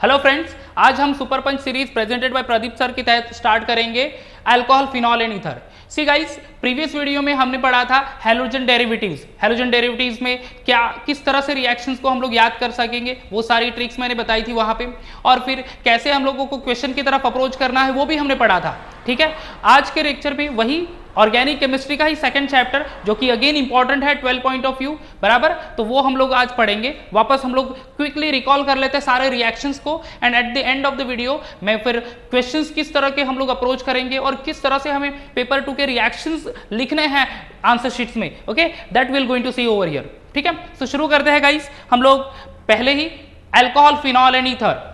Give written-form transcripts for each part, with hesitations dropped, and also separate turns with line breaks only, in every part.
Hello friends, आज हम super punch series presented by Pradeep sir के तहत स्टार्ट करेंगे alcohol, phenol and ether. See guys, previous video में हमने पढ़ा था हैलोजन डेरिवेटिव्स। हैलोजन डेरिवेटिव्स में क्या किस तरह से रिएक्शंस को हम लोग याद कर सकेंगे, वो सारी ट्रिक्स मैंने बताई थी वहां पे, और फिर कैसे हम लोगों को क्वेश्चन की तरफ अप्रोच करना है वो भी हमने पढ़ा था। ठीक है, आज के लेक्चर में वही ऑर्गेनिक केमिस्ट्री का ही सेकंड चैप्टर, जो कि अगेन इंपॉर्टेंट है 12 पॉइंट ऑफ व्यू, बराबर। तो वो हम लोग आज पढ़ेंगे। वापस हम लोग क्विकली रिकॉल कर लेते हैं सारे रिएक्शंस को, and eight the end of the video मैं फिर क्वेश्चंस किस तरह के हम लोग अप्रोच करेंगे और किस तरह से हमें पेपर 2 के रिएक्शंस लिखने हैं आंसर शीट्स में, okay, that will going to see over here. ठीक है, तो शुरू करते हैं गाइस। हम लोग पहले ही alcohol, phenol and ether.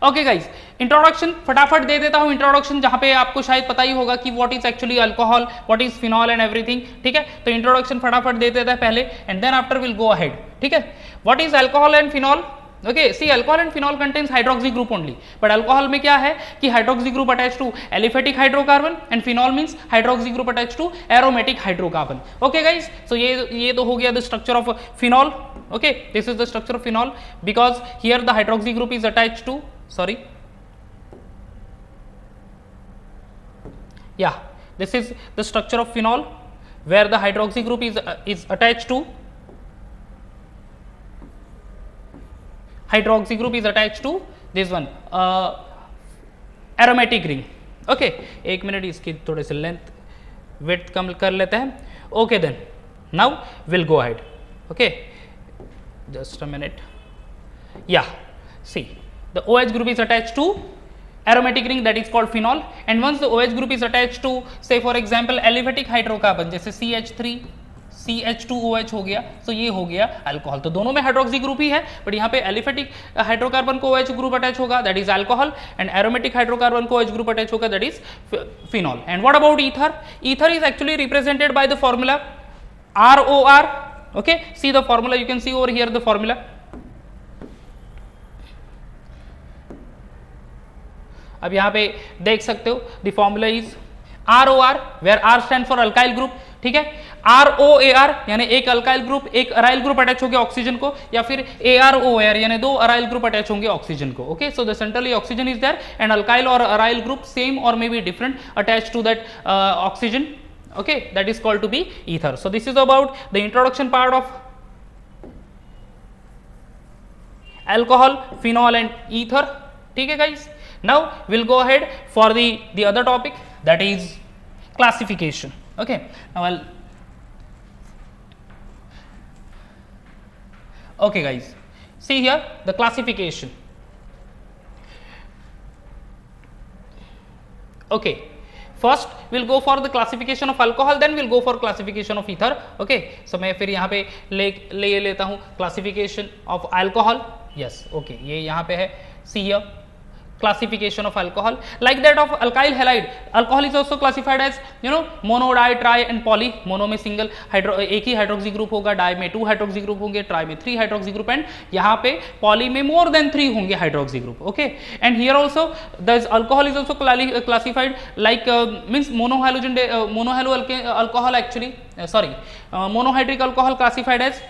Okay guys, introduction फटाफट दे देता हूं। इंट्रोडक्शन जहां पे आपको शायद पता ही होगा कि what is actually alcohol, what is phenol and everything. ठीक है, तो इंट्रोडक्शन फटाफट दे देता है पहले, and then after will go ahead. ठीक है, what is alcohol and phenol? Okay, see, alcohol and phenol contains hydroxy group only, but alcohol में क्या है कि hydroxy group attach to aliphatic hydrocarbon, and phenol means hydroxy group attach to aromatic hydrocarbon. Okay guys, so ये तो हो गया the structure of phenol. Okay, this is the structure of phenol because here the hydroxy group is attach to, sorry, yeah, this is the structure of phenol where the hydroxy group is attached to this one aromatic ring. okay, एक minute इसकी थोड़े से length width कम कर लेते हैं. okay, then now we'll go ahead. okay, just a minute. yeah, see, the OH group is attached to aromatic ring, that is called phenol, and once the OH group is attached to, say for example aliphatic hydrocarbon, जैसे CH3 CH2OH हो गया, तो ये हो गया alcohol. तो दोनों में हाइड्रोक्सी ग्रुप ही है, बट यहाँ पे एलिफेटिक हाइड्रोकार्बन को OH ग्रुप अटैच होगा, that is alcohol, and aromatic hydrocarbon को OH ग्रुप अटैच होगा, that is phenol. And what about ether? Ether is actually represented by the formula ROR. Okay, see the formula, you can see over here the formula. अब यहाँ पे देख सकते हो the formula is ROR, where R stand for alkyl group. ठीक है, ROAR यानी एक अल्काइल ग्रुप, एक अराइल ग्रुप अटैच होंगे ऑक्सीजन को, या फिर AROAR यानी दो अराइल ग्रुप अटैच होंगे ऑक्सीजन को. Okay, so the centrally oxygen is there, and alkyl और अराइल ग्रुप सेम और may be different attach to that oxygen. Okay, that is called to be ether. So this is about the introduction part of alcohol, phenol and ether. ठीक है guys, now we'll go ahead for the other topic, that is classification. okay, now okay guys, see here the classification. okay, first we'll go for the classification of alcohol, then we'll go for classification of ether. okay, so मैं फिर यहाँ पे ले लेता हूँ classification of alcohol. yes, okay, ये यहाँ पे है. see here classification of alcohol, like that of alkyl halide. alcohol is also classified as, you know, mono, di, tri and poly. mono में सिंगल एक ही हाइड्रोक्सी ग्रुप होगा, die में 2 hydroxy group होंगे, ट्राई में 3 हाइड्रोक्सी ग्रुप, एंड यहाँ पे poly में मोर देन 3 होंगे hydroxy group. Okay, and here also the alcohol is also classified like means monohalogen monohalo alcohol, actually sorry, monohydric alcohol classified as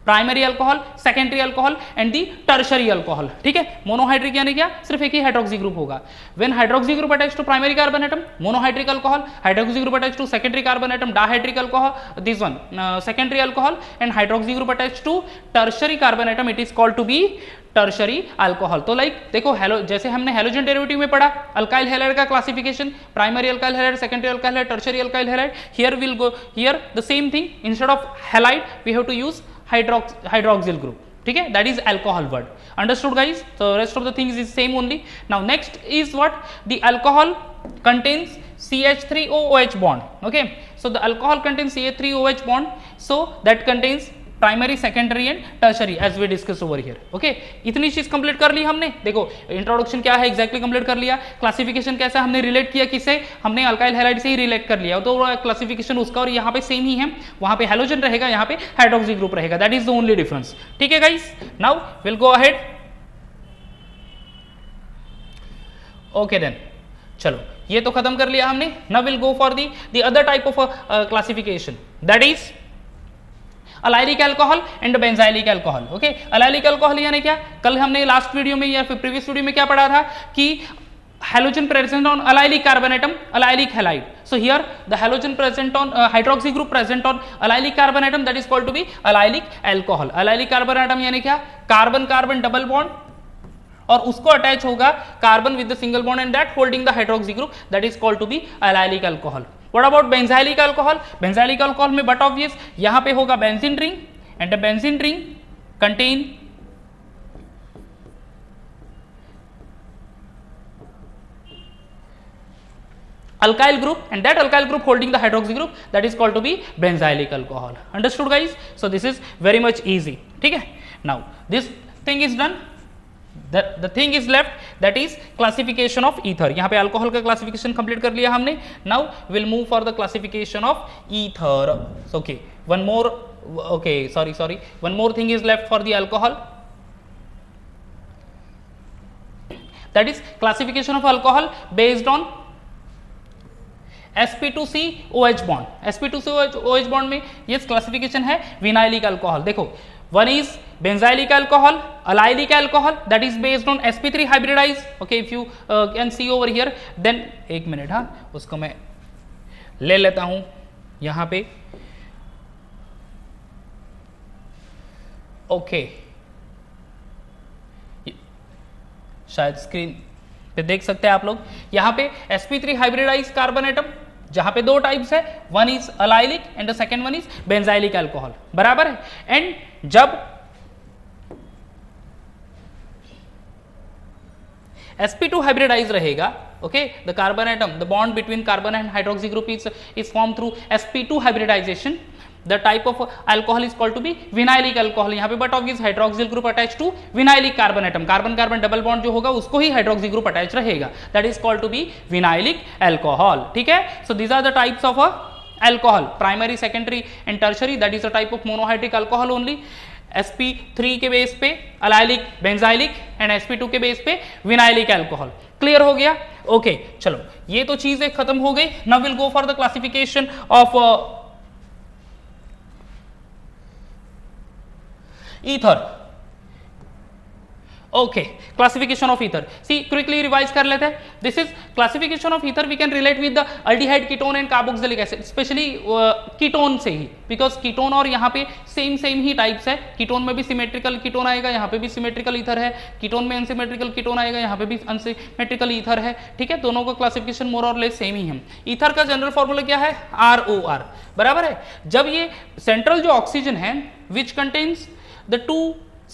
primary alcohol, secondary alcohol and the tertiary alcohol. ठीक है, monohydric यानी क्या, सिर्फ एक ही hydroxy group होगा. When hydroxy group attach to primary carbon atom, monohydric alcohol. Hydroxy group attach to secondary carbon atom, dihydric alcohol, this one secondary alcohol, and hydroxy group attach to tertiary carbon atom, it is called to be tertiary alcohol. तो like देखो, hello, जैसे हमने halogen derivative में पढ़ा alkyl halide का classification, primary alkyl halide, secondary alkyl halide, tertiary alkyl halide. Here we'll go here the same thing, instead of halide we have to use hydroxyl group. ठीक है, that is alcohol word. understood guys? so rest of the things is same only. now next is what the alcohol contains CH3OH bond. okay, so the alcohol contains CH3OH bond, so that contains primary, secondary and tertiary as we discuss over here. Okay, इतनी चीज complete कर ली हमने. देखो, introduction क्या है exactly complete कर लिया. Classification कैसा हमने रिलेट किया, किससे, हमने अल्काइल हैलाइड से ही रिलेट कर लिया, तो क्लासिफिकेशन उसका और यहाँ पे सेम ही है. वहां पे हैलोजन रहेगा, यहाँ पे हाइड्रोक्सी ग्रुप रहेगा, that is the only difference. ठीक है guys, now will go ahead. Okay then, चलो ये तो खत्म कर लिया हमने. Now will go for the other type of classification, that is allylic alcohol and benzylic alcohol. Okay, allylic alcohol यानी क्या, कल हमने लास्ट वीडियो में या फिर प्रीवियस वीडियो में क्या पढ़ा था कि halogen present on allylic carbon atom, allylic halide. So here the halogen present on hydroxy group present on allylic carbon atom, that is called to be allylic alcohol. allylic carbon atom यानी क्या, carbon carbon double bond और उसको attach होगा carbon with the single bond and that holding the hydroxy group, that is called to be allylic alcohol. What about benzylic alcohol? benzylic alcohol में but obvious यहाँ पे होगा benzene ring and the benzene ring contain alkyl group and that alkyl group holding the hydroxy group, that is called to be benzylic alcohol. Understood guys? So this is very much easy. ठीक है, now this thing is done, the thing is left, that is classification of ether. यहाँ पे alcohol का classification complete कर लिया हमने. Now we'll move for the classification of ether. So, okay, one more, okay, sorry, one more thing is left for the alcohol, that is classification of alcohol based on sp2c OH bond. sp2c OH bond में ये classification है vinylic alcohol. देखो, one is benzylic alcohol, allylic alcohol, that is based on sp3 hybridize. Okay, if you can see over here, then एक minute, हाँ उसको मैं ले लेता हूं यहां पे. ओके, शायद स्क्रीन पे देख सकते हैं आप लोग, यहां पे sp3 हाइब्रिडाइज कार्बन एटम जहां पे दो टाइप्स है, one is allylic and the second one is benzylic alcohol. बराबर है. एंड जब sp2 हाइब्रिडाइज रहेगा, okay, the carbon atom, the bond between carbon and hydroxy group is formed through sp2 hybridization. The type of alcohol is called to be vinylic alcohol. यहाँ पे but obvious hydroxyl group attached to vinylic carbon atom, carbon carbon double bond जो होगा उसको ही hydroxy group attach रहेगा, that is called to be vinylic alcohol. ठीक है, so these are the types of alcohol, primary, secondary and tertiary. That is a type of monohydric alcohol only. sp3 के base पे allylic, benzylic and sp2 के base पे vinylic alcohol. Clear हो गया? Okay, चलो ये तो चीजें खत्म हो गई. Now will go for the classification of ether. Okay, classification of ether. See, quickly revise कर लेते हैं. This is classification of ether. We can relate with the aldehyde, ketone and carboxylic acid, especially ketone से ही, because ketone और यहाँ पे same ही types है. ketone में भी सिमेट्रिकल कीटोन आएगा, यहाँ पे भी सिमेट्रिकल ईथर है. ketone में अनसिमेट्रिकल कीटोन आएगा, यहाँ पे भी अनसिमेट्रिकल ईथर है. ठीक है, दोनों का क्लासिफिकेशन मोर और लेस सेम ही है. ईथर का जनरल फॉर्मूला क्या है? ROR. बराबर है. जब ये सेंट्रल जो ऑक्सीजन है which contains the two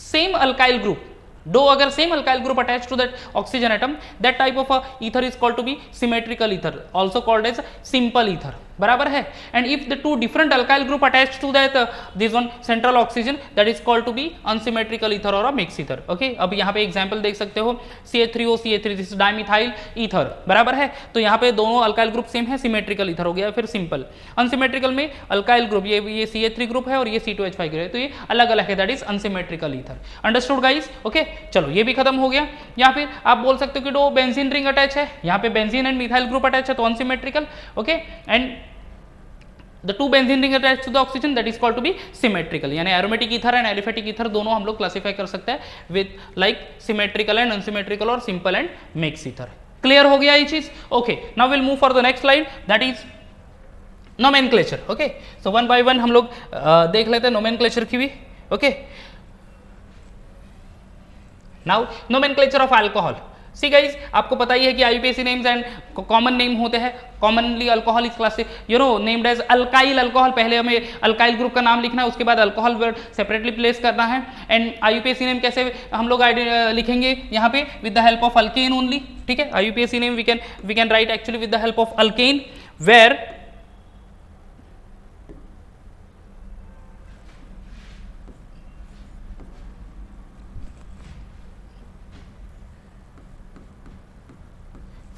same alkyl group, दो अगर same alkyl group attach to that oxygen atom, that type of ether is called to be symmetrical ether, also called as simple ether. बराबर है. And if the two different alkyl group attach to that this one central oxygen, that is called to be unsymmetrical ether और a mix ether. Okay, अब यहाँ पे example देख सकते हो, CH3OCH3, this is dimethyl ether. बराबर है. तो यहाँ पे दोनों अल्काइल ग्रुप सेम है, सिमेट्रिकल ईथर हो गया. फिर सिंपल. अनसिमेट्रिकल में अल्काइल ग्रुप ये CH3 ग्रुप है और ये C2H5 ग्रुप है, तो ये अलग अलग है, that is unsymmetrical ether. Understood guys? Okay, चलो ये भी खत्म हो गया. या फिर आप बोल सकते हो कि दो बेंजीन रिंग अटैच है, यहाँ पे benzene and methyl group attach है, तो unsymmetrical. Okay, and the two benzene ring attached to the oxygen, that is called to be symmetrical. यानी aromatic ether and aliphatic ether दोनों हम लोग क्लासीफाई कर सकते हैं with like symmetrical and unsymmetrical और simple and mixed ether. Clear हो गया ये चीज? Okay, now we'll move for the next slide, that is nomenclature. Okay, so one by one हम लोग देख लेते हैं nomenclature की भी. Okay, now nomenclature of alcohol. See guys, आपको पता ही है कि IUPAC names and common name होते हैं. Commonly alcohol is class named as alkyl alcohol. पहले हमें अल्काइल ग्रुप का नाम लिखना है, उसके बाद अल्कोहल वर्ड सेपरेटली प्लेस करना है. एंड IUPAC नेम कैसे हम लोग लिखेंगे यहाँ पे? With the help of alkane only. ठीक है, IUPAC name we can write actually with the help of alkane, where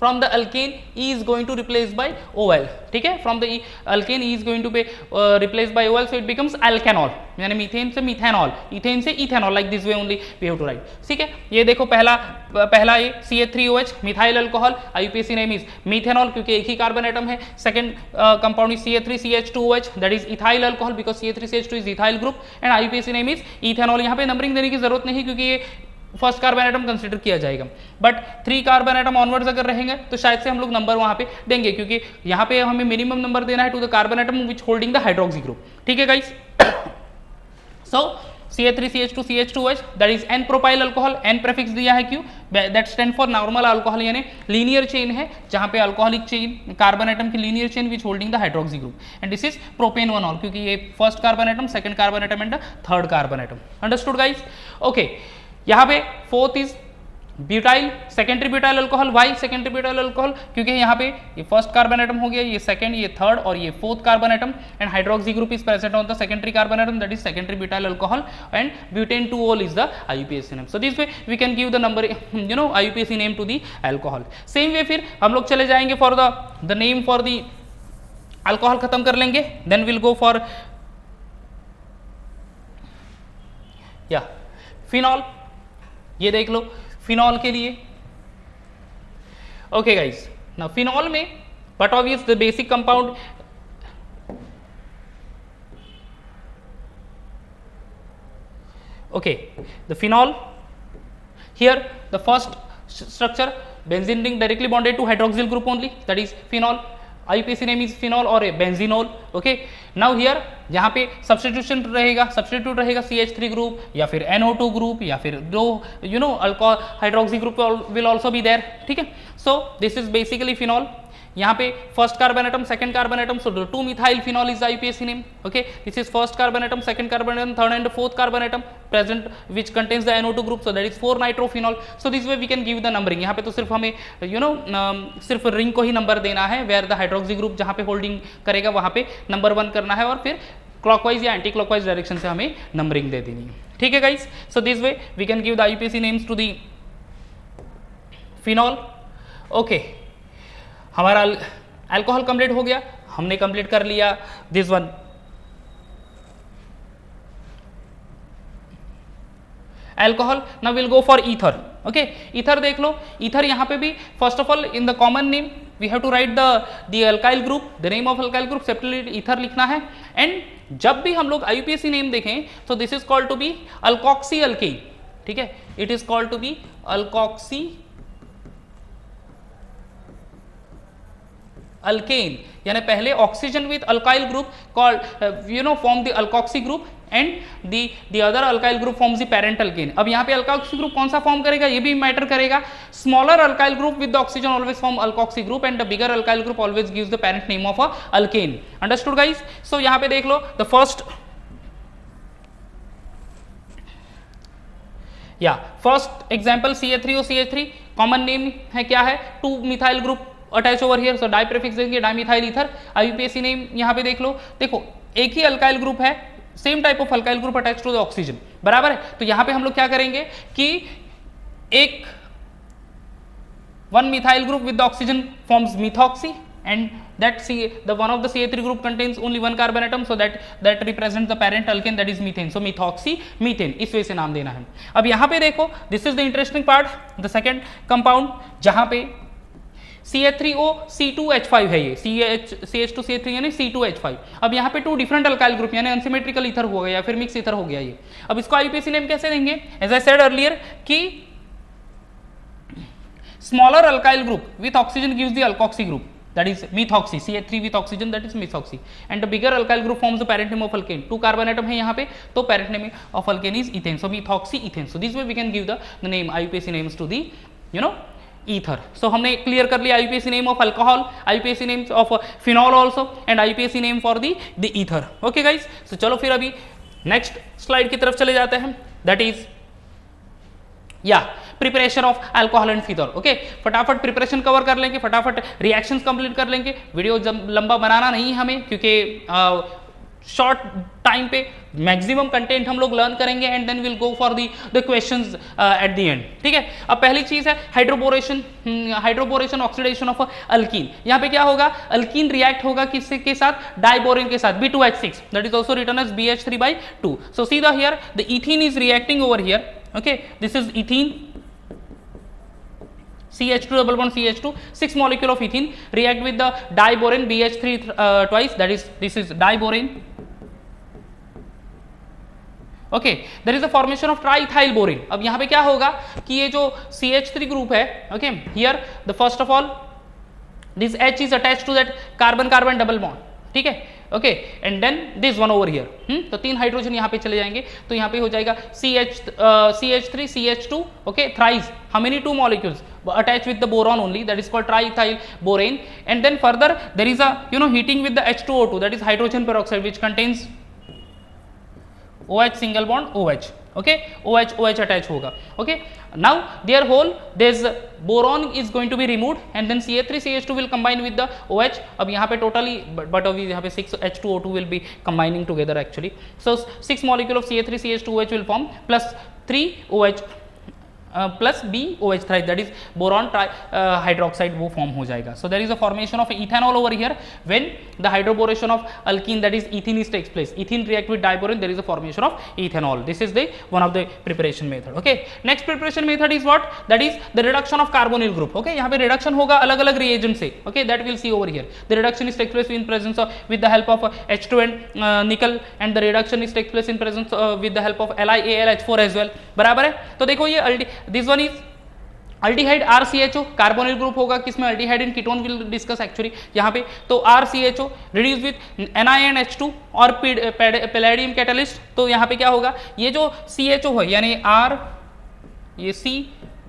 from the alkane E is going to replace by OL, ठीक है, from the alkane E is going to be replaced by OL, so it becomes alkanol, यानी methane से methanol, ethane से ethanol, like this way only we have to write, ठीक है। ये देखो पहला ये CH3OH methyl alcohol, IUPAC name is methanol क्योंकि एक ही कार्बन एटम है। Second compound is CH3CH2OH, that is ethyl alcohol because CH3CH2 is ethyl group and IUPAC name is ethanol. यहाँ पे नंबरिंग देने की जरूरत नहीं क्योंकि ये फर्स्ट कार्बन एटम कंसीडर किया जाएगा, बट 3 कार्बन एटम ऑनवर्ड्स अगर रहेंगे तो शायद से हम लोग नंबर वहां पे देंगे क्योंकि यहाँ पे हमें मिनिमम नंबर देना है to the carbon atom which holding the hydroxy group, ठीक है guys. So CH3CH2CH2OH that is N propyl alcohol, N prefix दिया है क्यों, that stand for normal alcohol, यानी लीनियर चेन है जहां पे अल्कोहलिक चेन कार्बन एटम की linear chain which holding the hydroxy group and this is propanol क्योंकि ये first carbon atom, second carbon atom and third carbon atom. Understood guys, okay. यहाँ पे fourth is butyl, secondary butyl alcohol. Why secondary butyl alcohol, क्योंकि यहाँ पे ये first carbon atom हो गया, ये सेकंड, ये थर्ड और ये fourth carbon atom and hydroxy group is present on the secondary carbon atom, that is secondary butyl alcohol and butane 2-ol is the IUPAC name. So this way we can give the number IUPAC name to the alcohol. Same way फिर हम लोग चले जाएंगे for the name for the alcohol खत्म कर लेंगे, then will go for या phenol. ये देख लो फिनॉल के लिए, ओके गाइस। नाउ फिनॉल में but obvious the basic compound okay, the phenol here the first structure benzene ring directly bonded to hydroxyl group only, that is phenol, IUPAC name is phenol or a benzenol, okay। now here यहाँ पे substitute रहेगा CH3 group या फिर NO2 group या फिर दो alcohol hydroxy group will also be there, ठीक है। So this is basically phenol. यहाँ पे first carbon atom, second carbon atom, so 2 methyl phenol is IUPAC name, okay. This is first carbon atom, second carbon atom, third and fourth carbon atom present which contains the NO2 group, so that is 4 nitrophenol. So this way we can give the numbering. यहाँ पे तो सिर्फ हमें सिर्फ ring को ही number देना है, where the hydroxy group जहाँ पे होल्डिंग करेगा वहाँ पे नंबर 1 करना है और फिर क्लॉकवाइज या एंटी क्लॉकवाइज डायरेक्शन से हमें नंबरिंग दे देनी है, ठीक है guys. So this way we can give the IUPAC names to the phenol, okay. हमारा अल्कोहल कंप्लीट हो गया, हमने कंप्लीट कर लिया this one alcohol. Now will go for ether, okay. Ether देख लो, ईथर यहाँ पे भी first of all in the common name we have to write the alkyl group, the name of alkyl group separately ether लिखना है। And जब भी हम लोग IUPAC नेम देखें तो this is called to be alkoxy alkane, ठीक है, it is called to be alkoxy alkane, यानी पहले oxygen with alkyl group called form the alkoxy group and the other alkyl group forms the parent alkane. अब यहाँ पे alkoxy group कौन सा form करेगा ये भी मैटर करेगा। Smaller alkyl group with the oxygen always form alkoxy group and the bigger alkyl group always gives the parent name of a alkane. Understood guys. So यहाँ पे देख लो the first example CH3OCH3 common name है, क्या है, 2 methyl group attach over here, so di prefix देंगे dimethyl ether. IUPAC name यहाँ पे देख लो, देखो एक ही अल्काइल ग्रुप है, same type of alkyl group attach to the oxygen, बराबर है। तो यहाँ पे हम लोग क्या करेंगे कि एक 1 methyl group with the oxygen forms methoxy and that the one of the CH3 group contains only 1 carbon atom, so that represents the parent alkane, that is methane, so methoxy methane, इस वजह से नाम देना है। अब यहाँ पे देखो this is the interesting part, the second compound जहाँ पे CH3O-C2H5 है, ये CH2CH3 यानी C2H5। अब यहाँ पे 2 डिफरेंट अल्काइल ग्रुप यानी अनसिमेट्रिकल ईथर हो गया या फिर मिक्स ईथर हो गया ये। अब इसको IUPAC नेम कैसे देंगे, एज आई सेड अर्लियर कि smaller alkyl group with oxygen gives the alkoxy group, that is methoxy, CH3 with oxygen, that is methoxy, and the bigger alkyl group forms the parent name of alkane। 2 carbon atom है यहाँ पे, तो parent name of alkane is ethane, so methoxy ethane। so this way we can give the name IUPAC names to the ether। so हमने clear कर लिया IUPAC name of alcohol, IUPAC names of phenol also and IUPAC name for the ether। okay guys, so चलो फिर अभी next slide की तरफ चले जाते हैं, that is preparation of alcohol and ether. Okay, फटाफट प्रिपरेशन कवर कर लेंगे, फटाफट रिएक्शंस कंप्लीट कर लेंगे। वीडियो जब लंबा बनाना नहीं हमें, क्योंकि शॉर्ट टाइम पे मैक्सिमम कंटेंट हम लोग लर्न करेंगे and then will go for the questions at the end. ठीक है, अब पहली चीज है हाइड्रोबोरेशन ऑक्सीडेशन ऑफ अल्कीन। यहाँ पे क्या होगा, अल्कीन रिएक्ट होगा किससे के साथ, डाइबोरेन के साथ, B2H6 that is also written as BH3/2। So see the here the ethene is reacting over here, okay, this is ethene CH2 double bond CH2, 6 molecule of ethene react with the diborane BH3 twice, that is this is diborane. Okay, there is a formation of triethyl borane। अब यहाँ पे क्या होगा कि ये जो CH3 group है, okay, here the first of all this H is attached to that carbon carbon double bond, ठीक है, okay, and then this one over here, तो 3 हाइड्रोजन यहाँ पे चले जाएंगे, तो यहाँ पे हो जाएगा CH3 CH2, okay, thrice, how many 2 molecules attached with the boron only, that is called triethyl borane, and then further there is a heating with the H2O2, that is hydrogen peroxide, which contains OH single bond OH, okay, OH attach होगा, okay, now their whole this boron is going to be removed and then CH3 will combine with the OH। अब यहाँ पे totally but अभी यहाँ पे 6 H2O2 will be combining together actually, so 6 molecule of CH3 will form plus 3 OH plus BOH thrice, that is boron hydroxide वो form हो जाएगा। So there is a formation of ethanol over here when the hydroboration of alkene, that is ethene, takes place, ethene react with diborane, there is a formation of ethanol। This is the one of the preparation method। Okay, next preparation method is what, that is the reduction of carbonyl group। Okay, यहाँ पे reduction होगा अलग अलग reagent से, okay, that we'll see over here। The reduction is takes place in presence of with the help of H2 and nickel, and the reduction is takes place in presence with the help of LiAlH4 as well। बराबर है, तो देखो ये this one is aldehyde RCHO, carbonyl group होगा किसमें, aldehyde and ketone will discuss actually यहाँ पे, तो RCHO रिड्यूस विथ NiNH2 और पैलेडियम कैटलिस्ट, तो यहाँ पे क्या होगा, ये जो CHO है यानी R, ये C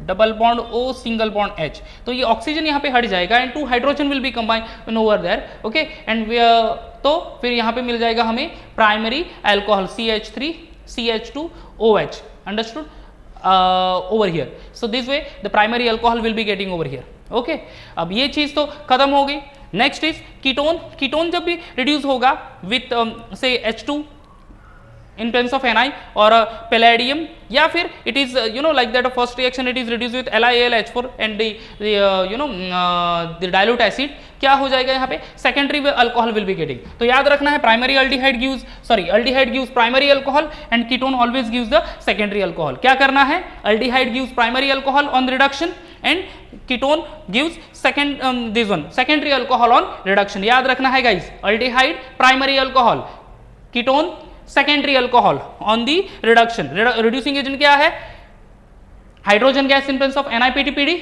double bond O single bond H, तो ये ऑक्सीजन यहाँ पे हट जाएगा and 2 hydrogen will be combine over there, okay, and तो फिर यहाँ पे मिल जाएगा हमें primary alcohol CH3 CH2 OH, understood, over here। So this way the primary alcohol will be getting over here, okay। अब ये चीज तो खत्म हो गई। नेक्स्ट इज कीटोन, कीटोन जब भी रिड्यूस होगा विथ से H2 in presence of Ni or palladium, या फिर it is like that first reaction it is reduced with LiAlH4 and the dilute acid, क्या हो जाएगा यहाँ पे, secondary alcohol will be getting। तो याद रखना है primary aldehyde gives primary alcohol and ketone always gives the secondary alcohol। क्या करना है, aldehyde gives primary alcohol on reduction and ketone gives secondary alcohol on reduction। याद रखना है guys, aldehyde primary alcohol, ketone secondary alcohol on the reduction. Reducing agent क्या है, hydrogen gas in presence of NiPTPD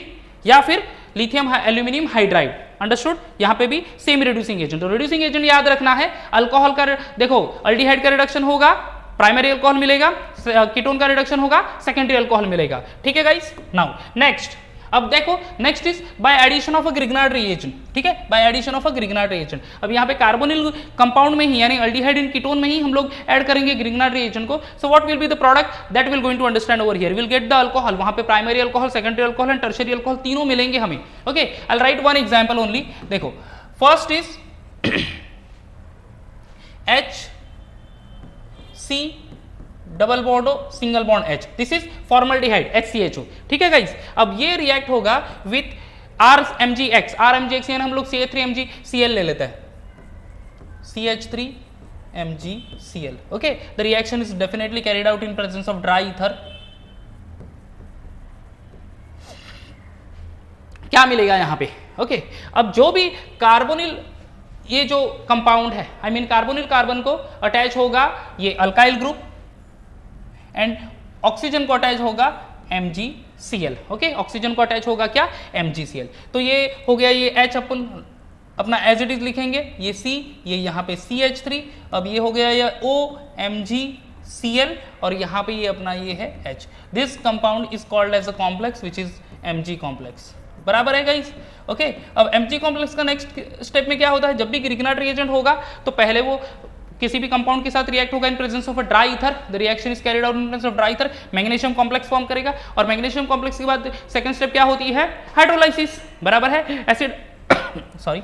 या फिर lithium aluminium hydride, understood, यहाँ पे भी सेम रिड्यूसिंग एजेंट। तो रिड्यूसिंग एजेंट याद रखना है, अल्कोहल का देखो अल्डिहाइड का रिडक्शन होगा प्राइमरी अल्कोहल मिलेगा, कीटोन का रिडक्शन होगा सेकेंडरी अल्कोहल मिलेगा, ठीक है गाइस। नाउ नेक्स्ट, अब देखो next is by addition of a Grignard reagent, ठीक है, by addition of a Grignard reagent. अब यहाँ पे कार्बोनिल कंपाउंड में ही यानी अल्डिहाइड एंड कीटोन में ही हम लोग ऐड करेंगे ग्रिग्नार्ड रिएजेंट को। So what will be the product that will going to understand over here, will get the alcohol, वहां पे primary alcohol, secondary alcohol and tertiary alcohol तीनों मिलेंगे हमें, okay. I will write one example only, देखो first is HC double bond O single bond H, this is formaldehyde HCHO, ठीक है guys. अब ये रिएक्ट होगा विथ RMgX यानी हम लोग CH3MgCl ले लेते हैं, CH3MgCl, okay. The reaction is definitely carried out in presence of dry ether. क्या मिलेगा यहाँ पे, ओके। अब जो भी कार्बोनिल ये जो कंपाउंड है, आई मीन कार्बोनिल कार्बन को अटैच होगा ये अल्काइल ग्रुप एंड ऑक्सीजन को अटैच होगा MgCl, ओके, ऑक्सीजन को अटैच होगा क्या, MgCl। तो ये हो गया, ये H अपन अपना एज इट इज लिखेंगे, ये C, ये यहाँ पे CH3, अब ये हो गया ये O MgCl और यहाँ पे ये अपना ये है H। This compound is called as a complex which is Mg complex, बराबर है गाइस, ओके। अब Mg कॉम्प्लेक्स का नेक्स्ट स्टेप में क्या होता है, जब भी ग्रिग्नार्ड रिएजेंट होगा तो पहले वो किसी भी कंपाउंड के साथ रिएक्ट होगा in presence of a dry ether, the reaction is carried out in presence of dry ether, magnesium complex form करेगा और मैग्नीशियम कॉम्प्लेक्स के बाद सेकंड स्टेप क्या होती है, हाइड्रोलाइसिस, बराबर है। एसिड सॉरी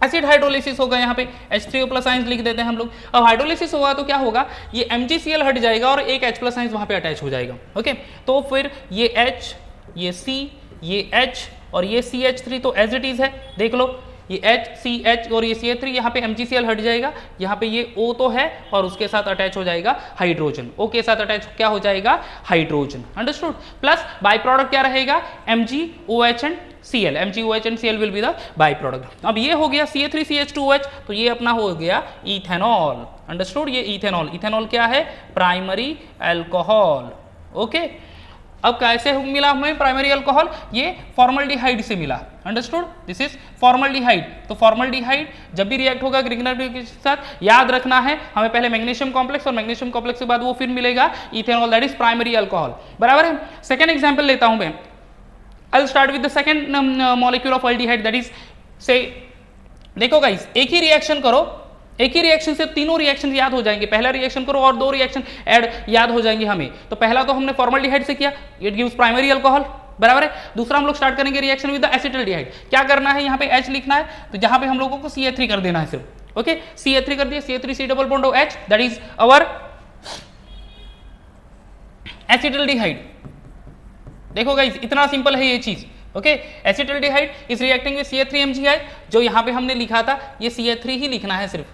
एसिड हाइड्रोलिसिस होगा, यहाँ पे H3O प्लस आइंस लिख देते हैं हम लोग। अब हाइड्रोलिसिस होगा तो क्या होगा, ये MgCl हट जाएगा और एक H प्लस आइंस वहाँ पे अटैच हो जाएगा। ओके, तो फिर ये H, ये C, ये H और ये CH3 तो एज इट इज है, देख लो ये H, CH और ये CH3, यहाँ पे MgCl हट जाएगा, यहाँ पे ये O तो है और उसके साथ अटैच हो जाएगा हाइड्रोजन, O के साथ अटैच क्या हो जाएगा, hydrogen, understood. Plus by product क्या रहेगा, MgOH and Cl, MgOH and Cl will be the by product. अब ये हो गया CH3CH2OH, तो ये अपना हो गया इथेनॉल, अंडरस्टूड। ये इथेनॉल, इथेनॉल क्या है, प्राइमरी अल्कोहल। ओके, अब कैसे मिला हमें प्राइमरी अल्कोहल, ये फॉर्मल्डिहाइड से मिला, अंडरस्टूड, दिस इज फॉर्मल्डिहाइड। तो फॉर्मल्डिहाइड जब भी रिएक्ट होगा ग्रिग्नार्ड के साथ, याद रखना है हमें पहले मैग्नीशियम कॉम्प्लेक्स और मैग्नीशियम कॉम्प्लेक्स के बाद वो फिर मिलेगा ethanol, that is primary alcohol, बराबर है। सेकेंड एग्जाम्पल लेता हूं मैं, I'll start with the second molecule of aldehyde, that is say, देखो गाइस एक ही रिएक्शन करो, एक ही रिएक्शन से तीनों रिएक्शन याद हो जाएंगे, पहला रिएक्शन करो और दो रिएक्शन ऐड याद हो जाएंगे हमें। तो पहला तो हमने फॉर्मल्डिहाइड से किया, इट गिव्स प्राइमरी अल्कोहल, बराबर है। दूसरा हम लोग स्टार्ट करेंगे रिएक्शन विद द एसिटल्डिहाइड, क्या करना है, यहाँ पे H लिखना है, तो जहां पे हम लोगों को CH3 कर देना है सिर्फ। ओके, CH3 कर दिया, CH3 double bond of H, that is our acetaldehyde. देखो गाइस इतना सिंपल है ये चीज। Okay, acetaldehyde is reacting with CH3MgI, जो यहाँ पे हमने लिखा था ये CH3 ही लिखना है सिर्फ,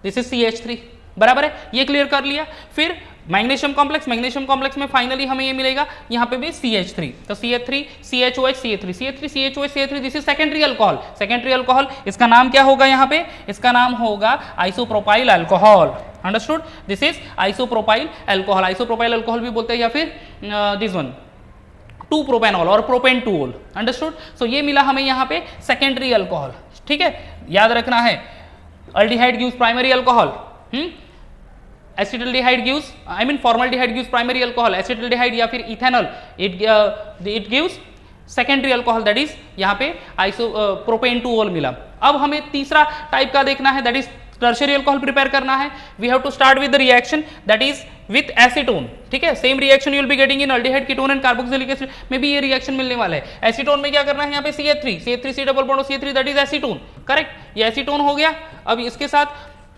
दिस इज CH3, बराबर है, ये क्लियर कर लिया। फिर मैग्नीशियम कॉम्प्लेक्स, मैग्नीशियम कॉम्प्लेक्स में फाइनली हमें ये मिलेगा यहाँ पे भी CH3, तो CH3 CHOH CH3 CH3 CHOH CH3, this is secondary alcohol. Secondary alcohol इसका नाम क्या होगा, यहाँ पे इसका नाम होगा isopropyl alcohol, understood, this is isopropyl alcohol. Isopropyl alcohol भी बोलते हैं या फिर दिस वन 2 प्रोपेनॉल और प्रोपेन 2 अंडरस्टूड। सो ये मिला हमें यहाँ पे सेकेंडरी अल्कोहल, ठीक है, याद रखना है। Aldehyde gives primary alcohol, acetaldehyde gives, I mean formaldehyde gives primary alcohol, acetaldehyde या फिर ethanol it gives secondary alcohol, that is यहाँ पे आइसो प्रोपेन 2 मिला। अब हमें तीसरा टाइप का देखना है, that is tertiary alcohol prepare करना है। We have to start with the reaction that is with acetone, ठीक है, same reaction you will be getting in aldehyde ketone and carboxylic acid में भी ये रिएक्शन मिलने वाला है। एसीटोन में क्या करना है, यहाँ पे CH3 double bond CH3, that is acetone, correct, ये एसीटोन हो गया। अब इसके साथ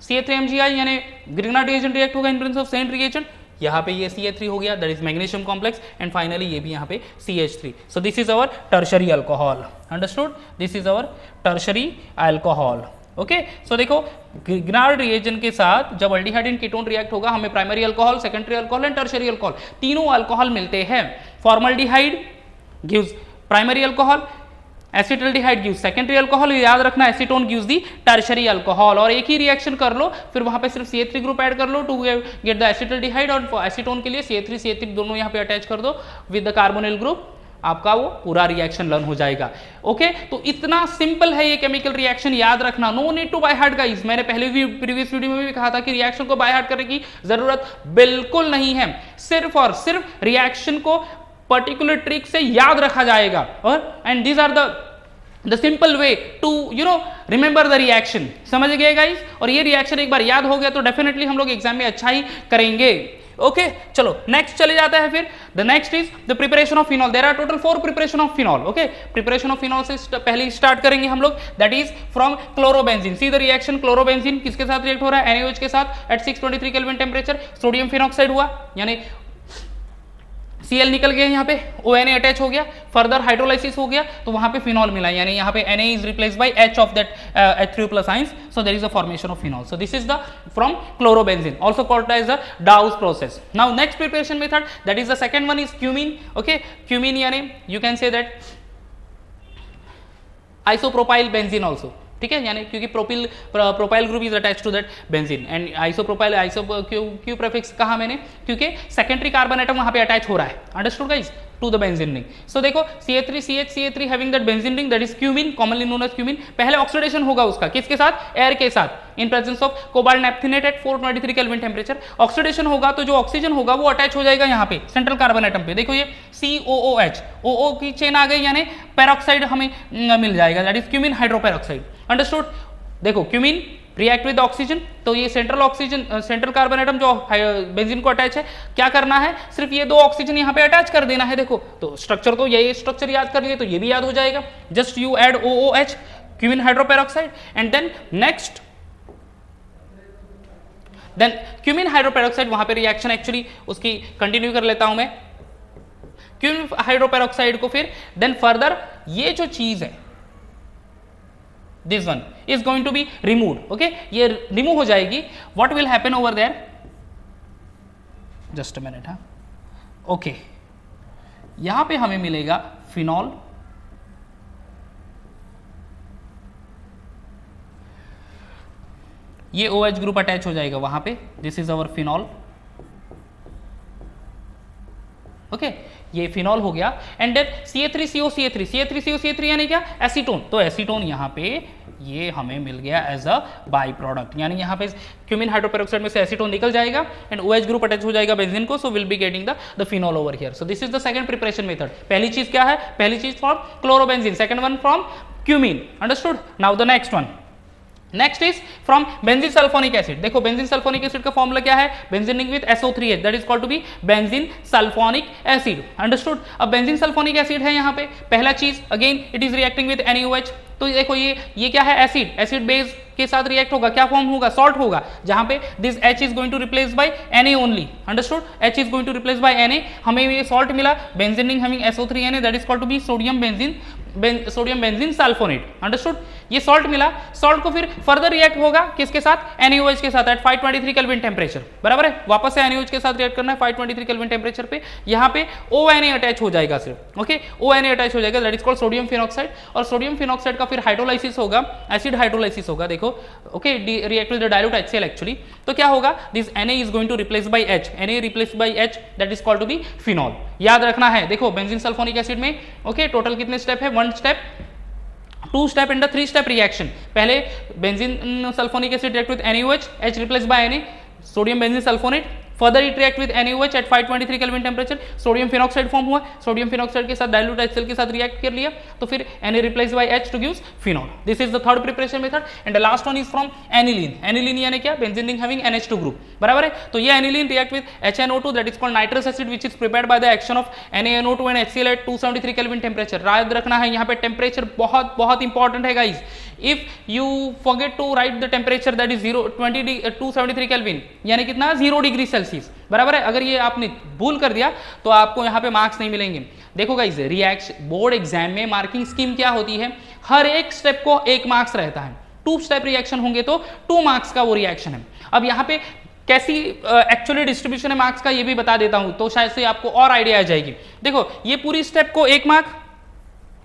CH3MgI यानी ग्रिग्नार्ड रिएजेंट रिएक्ट होगा in presence of cent reagent, यहाँ पे ये CH3 हो गया, that is magnesium complex, and finally ये भी यहाँ पे CH3। So this is our tertiary alcohol, understood, this is our tertiary alcohol. Okay, so देखो ग्रिग्नार्ड रिएजेंट के साथ जब अल्डिहाइड एंड कीटोन रिएक्ट होगा, हमें primary alcohol, secondary alcohol and tertiary alcohol तीनों अल्कोहल मिलते हैं। Formaldehyde gives primary alcohol, acetaldehyde gives secondary alcohol, याद रखना acetone gives the tertiary alcohol. और एक ही रिएक्शन कर लो, फिर वहां पे सिर्फ CH3 ग्रुप ऐड कर लो टू गेट द एसिटल्डिहाइड, और एसीटोन के लिए CH3 दोनों यहाँ पे अटैच कर दो विद द कार्बोनिल ग्रुप, आपका वो पूरा रिएक्शन लर्न हो जाएगा। ओके, तो इतना सिंपल है ये केमिकल रिएक्शन, याद रखना, no need to by heart guys. मैंने पहले भी प्रीवियस वीडियो में भी कहा था कि रिएक्शन को बाय हार्ट करने की जरूरत बिल्कुल नहीं है, सिर्फ और सिर्फ रिएक्शन को पर्टिकुलर ट्रिक से याद रखा जाएगा। और and these are the simple way to remember the reaction, समझ गए गाइस। और ये रिएक्शन एक बार याद हो गया तो डेफिनेटली हम लोग एग्जाम में अच्छा ही करेंगे। ओके, चलो नेक्स्ट चले जाता है। फिर the next is the preparation of phenol. There are total 4 preparation of phenol. Okay, preparation of phenol से पहले स्टार्ट करेंगे हम लोग, that is from chlorobenzene. See the reaction, chlorobenzene किसके साथ रिएक्ट हो रहा है, NaOH के साथ at 623 kelvin temperature, sodium phenoxide हुआ, यानी Cl निकल गया, यहाँ पे ONA अटैच हो गया, फर्दर हाइड्रोलाइसिस हो गया तो वहां पे फिनॉल मिला, यानी यहाँ पे Na is replace by H of that H3+ ions, so there is a formation of phenol. So this is the from chlorobenzene, also called as the Dawes process. Now next preparation method, that is the second one is cumene. Okay, cumene यानी you can say that isopropyl benzene also, ठीक है, यानी क्योंकि propyl group is attached to that benzene, and isopropyl क्यू prefix कहा मैंने क्योंकि secondary carbon atom वहां पे अटैच हो रहा है, understood guys, to the benzene ring. So देखो CH3 having that benzene ring, that is cumene, commonly known as cumene. पहले ऑक्सीडेशन होगा उसका किसके साथ, एयर के साथ, in presence of cobalt naphthenate at 423 kelvin temperature. Oxidation होगा तो जो ऑक्सीजन होगा वो अटैच हो जाएगा यहाँ पे सेंट्रल कार्बन एटम पे। देखो ये COOH, OO की चेन आ गई, यानी पेरोक्साइड हमें मिल जाएगा, that is cumene hydroperoxide, understood. देखो क्यूमीन रिएक्ट विद ऑक्सीजन, तो ये सेंट्रल कार्बन एटम जो बेंजीन को अटैच है, क्या करना है, सिर्फ ये 2 ऑक्सीजन यहाँ पे अटैच कर देना है। देखो तो स्ट्रक्चर तो ये स्ट्रक्चर याद कर लिए तो ये भी याद हो जाएगा, just you add OOH, cumene hydroperoxide and then next cumene hydroperoxide, वहां पे रिएक्शन एक्चुअली उसकी कंटिन्यू कर लेता हूं मैं। क्यूमिन हाइड्रोपेरोक्साइड को फिर देन फर्दर ये जो चीज है this one is going to be removed, okay, ये रिमूव हो जाएगी। What will happen over there, just a minute, हाँ, ओके, यहां पे हमें मिलेगा फिनॉल, ये OH ग्रुप अटैच हो जाएगा वहां पे, this is our phenol, okay, ये फिनॉल हो गया एंड देन CH3COCH3 यानी क्या, एसीटोन। तो एसीटोन यहाँ पे ये हमें मिल गया एज अ बाई प्रोडक्ट, यानी यहाँ पे क्यूमिन हाइड्रोपेरोक्साइड में से एसीटोन निकल जाएगा एंड OH ग्रुप अटैच हो जाएगा बेंजीन को, so will be getting the phenol over here. So this is the second preparation method. पहली चीज क्या है, पहली चीज from chlorobenzene, second one from cumene, understood. Now the next one, next is from benzene sulphonic acid. देखो benzene sulphonic acid का formula क्या है, benzene ring with SO3H, that is called to be benzene sulphonic acid, understood. अब benzene sulphonic acid है यहाँ पे, पहला चीज again it is reacting with NaOH। तो देखो ये क्या है, एसिड बेस के साथ रिएक्ट होगा, क्या फॉर्म होगा, सॉल्ट होगा, जहां पे this H is going to replace by Na only, understood, H is going to replace by Na। हमें ये सॉल्ट मिला, benzene ring having SO3Na, that is called to be sodium benzene sulphonate, understood. ये salt मिला, salt को फिर further react होगा किसके साथ, NaOH के साथ एट 523 केल्विन टेम्परेचर, बराबर है। वापस से NaOH के साथ रिएक्ट करना है 523 केल्विन टेम्परेचर पे, यहाँ पे ONA अटैच हो जाएगा सिर्फ, ओके, ONA अटैच हो जाएगा, that is called sodium phenoxide. और सोडियम फिनॉक्साइड का फिर हाइड्रोलाइसिस होगा, एसिड हाइड्रोलाइसिस होगा, देखो, okay, react with the dilute HCl actually. तो क्या होगा, this Na is going to replace by H, Na replace by H, that is called to be phenol. याद रखना है, देखो बेंजीन सल्फोनिक एसिड में, ओके, टोटल कितने स्टेप है, 1 step, 2 step and 3 step reaction. पहले benzene sulphonic acid react with NaOH, H replace by Na, sodium benzene sulphonate, further it react with NaOH at 523 kelvin temperature, sodium phenoxide form हुआ, sodium phenoxide के साथ dilute HCl के साथ react कर लिया, तो फिर Na replace by H two gives phenol. This is the third preparation method and the last one is from aniline. Aniline यानी क्या, बेंजीनिंग हैविंग NH2 ग्रुप, बराबर है। तो ये aniline react with HNO2, that is called nitrous acid, which is prepared by the action of NaNO2 and HCl at 273 kelvin temperature. याद रखना है यहाँ पे टेम्परेचर बहुत बहुत इंपॉर्टेंट है guys. If you forget to write the temperature that is 273 kelvin, यानी कितना, 0 डिग्री सेल्सियस, बराबर है। अगर ये आपने भूल कर दिया तो आपको यहाँ पे मार्क्स नहीं मिलेंगे। देखो गाइस, रिएक्शन बोर्ड एग्जाम में मार्किंग स्कीम क्या होती है, हर एक स्टेप को 1 मार्क्स रहता है, 2 स्टेप रिएक्शन होंगे तो 2 मार्क्स का वो रिएक्शन है। अब यहाँ पे कैसी एक्चुअली डिस्ट्रीब्यूशन है मार्क्स का, ये भी बता देता हूं, तो शायद से आपको और आइडिया आ जाएगी। देखो ये पूरी स्टेप को 1 मार्क,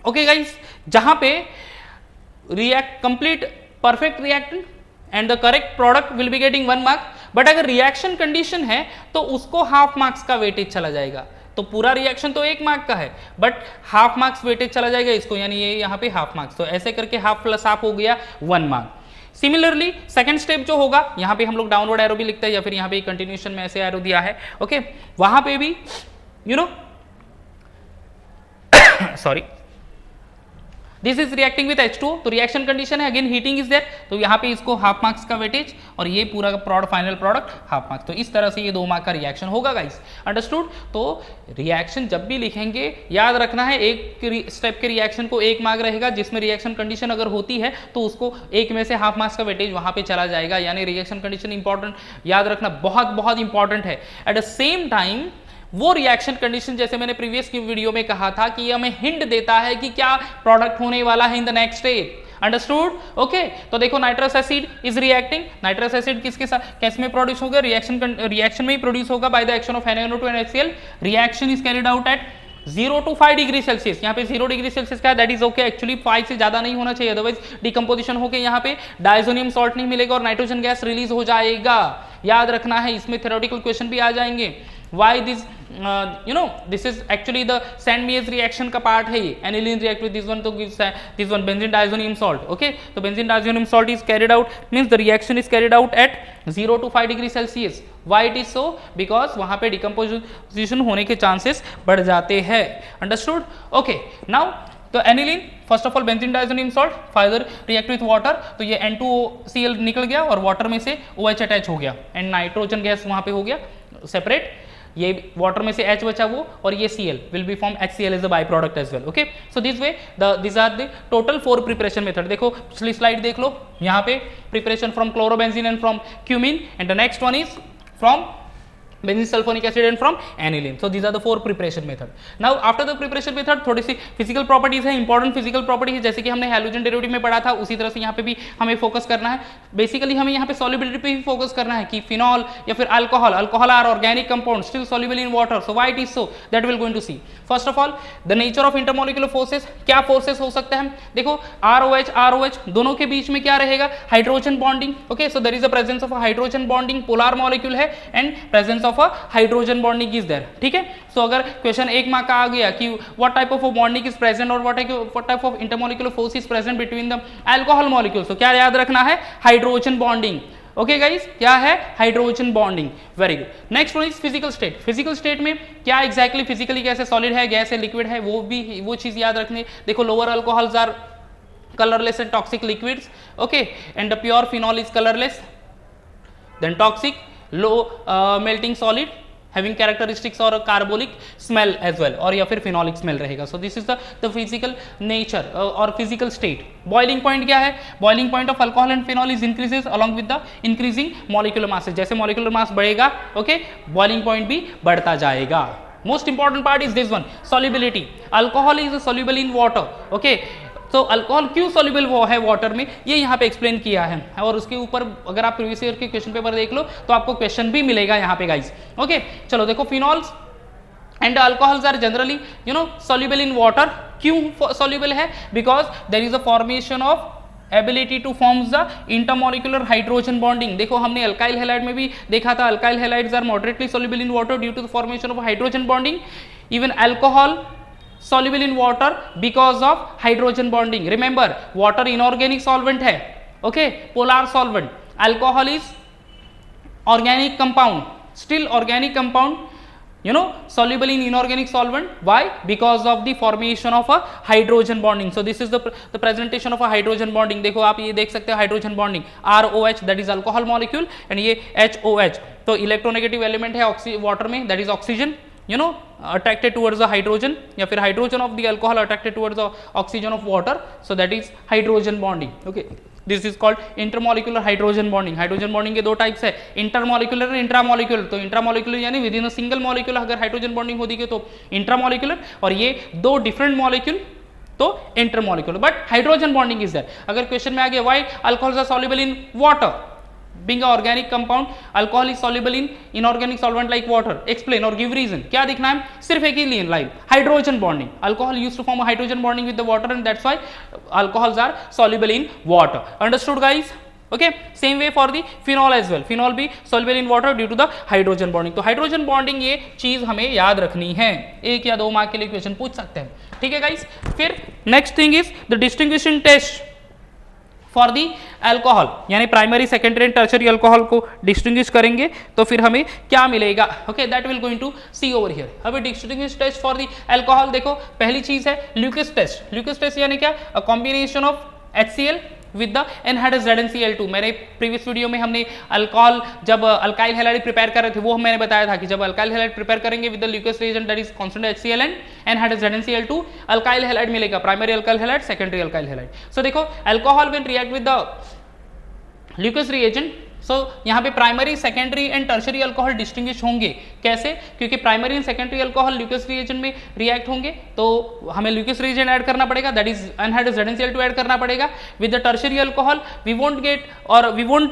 ओके गाइस, जहां पे react complete perfect reactant and the correct product will be getting 1 mark. But अगर रिएक्शन कंडीशन है तो उसको हाफ मार्क्स का वेटेज चला जाएगा। तो पूरा रिएक्शन तो 1 मार्क का है, बट हाफ मार्क्स वेटेज चला जाएगा इसको, यानी ये यहाँ पे हाफ मार्क्स। तो ऐसे करके हाफ प्लस हाफ हो गया 1 मार्क। सिमिलरली सेकंड स्टेप जो होगा, यहाँ पे हम लोग डाउनवर्ड एरो भी लिखते हैं या फिर यहाँ पे कंटिन्यूएशन में ऐसे एरो दिया है, ओके, वहां पे भी you know sorry, this is reacting with H2, तो रिएक्शन कंडीशन है, अगेन हीटिंग इज देयर, तो यहाँ पे इसको हाफ मार्क्स का वेटेज और ये पूरा product final product half marks. तो इस तरह से ये 2 मार्क का रिएक्शन होगा गाइस, अंडरस्टूड। तो रिएक्शन जब भी लिखेंगे याद रखना है, एक स्टेप के रिएक्शन को 1 मार्क रहेगा, जिसमें रिएक्शन कंडीशन अगर होती है तो उसको 1 में से हाफ मार्क्स का वेटेज वहां पे चला जाएगा, यानी रिएक्शन कंडीशन इंपॉर्टेंट, याद रखना बहुत बहुत इंपॉर्टेंट है। एट द सेम टाइम वो रिएक्शन कंडीशन, जैसे मैंने प्रीवियस की वीडियो में कहा था कि हमें हिंट देता है कि क्या प्रोडक्ट होने वाला है in the next step, understood, okay. तो देखो nitrous acid is reacting, nitrous acid किसके साथ, कैसे में प्रोड्यूस होगा, रिएक्शन में ही प्रोड्यूस होगा bye the action of NaNO2 and HCl। Reaction is carried out at 0 to 5 degree Celsius, यहाँ पे 0 डिग्री सेल्सियस का दैट इज ओके, एक्चुअली 5 से ज्यादा नहीं होना चाहिए, अदरवाइज डिकम्पोजिशन होकर यहाँ पे डायजोनियम सॉल्ट नहीं मिलेगा और नाइट्रोजन गैस रिलीज हो जाएगा। याद रखना है, इसमें थ्योरेटिकल क्वेश्चन भी आ जाएंगे। Why this this is actually the Sand-Mies reaction का पार्ट है ये, aniline react with this one to give this one benzene diazonium salt, okay। तो benzene diazonium salt is carried out, means the reaction is carried out at 0 to 5 degree Celsius। Why it is so? Because वहाँ पे decomposition होने के chances बढ़ जाते हैं, understood, okay। Now तो aniline first of all benzene diazonium salt, Pfizer react with water, तो ये N2Cl निकल गया और वाटर में से OH अटैच हो गया एंड नाइट्रोजन गैस वहां पे हो गया सेपरेट। ये वाटर में से H बचा वो, और ये Cl will be form HCl is a byproduct as well. Okay, so this way these are the total 4 preparation method. देखो पिछली स्लाइड देख लो, यहाँ पे preparation from chlorobenzene and from cumene, and the next one is from benzene sulfonic acid and from aniline. So these are the 4 preparation method. Now after the preparation method थोड़ी सी physical properties है, important physical property है, जैसे कि हमने halogen derivative में पढ़ा था, उसी तरह से यहाँ पे भी हमें फोकस करना है. बेसिकली हमें यहाँ पे solubility पे भी फोकस करना है कि फिनॉल या फिर alcohol are organic compound still soluble in water. So why it is so, that we will going to see. First of all, the nature of intermolecular forces. क्या forces हो सकते हैं? देखो ROH दोनों के बीच में क्या रहेगा? Hydrogen bonding. Okay, so there is a presence of a hydrogen bonding, polar molecule है, and presence of a hydrogen bonding is there. ठीक है, सो अगर क्वेश्चन 1 मार्क का आ गया कि what type of bonding is present और what type of intermolecular force is present between the alcohol molecules, तो क्या याद रखना है? Hydrogen bonding. ओके गाइस, क्या है? Hydrogen bonding. Very good. Next one is physical state. Physical state में क्या एग्जैक्टली फिजिकली कैसे सॉलिड है, गैस है, लिक्विड है, वो चीज याद रखनी. देखो lower alcohols are colorless and toxic liquids, okay, and the pure phenol is colorless, then toxic, low melting solid having characteristics or a carbolic smell as well, और या फिर phenolic smell रहेगा. So this is the physical nature or physical state. Boiling point क्या है? Boiling point of alcohol and phenol is increases along with the increasing molecular masses. जैसे molecular mass बढ़ेगा, okay, boiling point भी बढ़ता जाएगा. Most important part is this one, solubility. Alcohol is soluble in water, okay. तो alcohol क्यों soluble वो है water में, ये यहाँ पे एक्सप्लेन किया है, और उसके ऊपर अगर आप प्रीवियस ईयर के क्वेश्चन पेपर देख लो तो आपको क्वेश्चन भी मिलेगा यहाँ पे गाइस. ओके, चलो देखो phenols and alcohols are generally soluble in water. क्यों सॉल्युबल है? Because there is a formation of ability to forms the intermolecular hydrogen bonding. देखो हमने अल्काइल हैलाइड में भी देखा था, alkyl halides are moderately soluble in water due to the formation of hydrogen bonding. Even alcohol soluble in water because of hydrogen bonding. Remember, water inorganic solvent है, okay, polar solvent. Alcohol is organic compound, still organic compound, soluble in inorganic solvent. Why? Because of the formation of a hydrogen bonding. So this is the presentation of a hydrogen bonding. देखो आप ये देख सकते हो hydrogen bonding, ROH that is alcohol molecule, and ये HOH तो electronegative element है water में, that is oxygen, attracted towards the hydrogen, या फिर hydrogen of the alcohol attracted towards the oxygen of water, so that is hydrogen bonding. Okay, this is called intermolecular hydrogen bonding. hydrogen bonding के दो types है, intermolecular और intramolecular. तो intramolecular यानी within a single molecule अगर hydrogen bonding होती है तो इंट्रामोलिकुलर, और ये दो डिफरेंट मॉलिक्यूल तो intermolecular, but hydrogen bonding is there. अगर क्वेश्चन में आ गया why alcohols are soluble in water, being an organic compound, alcohol is soluble in inorganic solvent like water. Explain or give reason. क्या दिखना है? सिर्फ एक ही line, hydrogen bonding. alcohol used to form a hydrogen bonding with the water, and that's why alcohols are soluble in water. Understood guys? Okay, same way for the phenol as well. phenol भी soluble in water due to the hydrogen bonding. तो hydrogen bonding ये चीज हमें याद रखनी है, 1 या 2 mark के लिए क्वेश्चन पूछ सकते हैं. ठीक है गाइस. फिर next thing is the distinguishing test for the alcohol, यानी primary secondary and tertiary alcohol को डिस्टिंग्विश करेंगे तो फिर हमें क्या मिलेगा. Okay, that will going to see over here. अभी distinguish test for the alcohol देखो, पहली चीज है ल्यूकेस टेस्ट. ल्यूकेस टेस्ट यानी क्या? A combination of HCl with the anhydrous ZnCl2. मेरे प्रीवियस वीडियो में हमने अल्कोहल जब अल्काइल हैलाइड प्रिपेयर कर रहे थे वो मैंने बताया था कि जब अल्काइल हैलाइड प्रिपेयर करेंगे with the Lucas reagent that is constant HCl and anhydrous ZnCl2, alkyl halide मिलेगा, primary alkyl halide, secondary alkyl halide. So देखो alcohol will react with the Lucas reagent. So यहाँ पे primary secondary and tertiary alcohol distinguish होंगे. कैसे? क्योंकि primary and secondary alcohol Lucas reagent में react होंगे तो हमें ल्यूकेस रिएजेंट ऐड करना पड़ेगा, that is anhydrous ZnCl2 add करना पड़ेगा. With the tertiary alcohol we won't get और we won't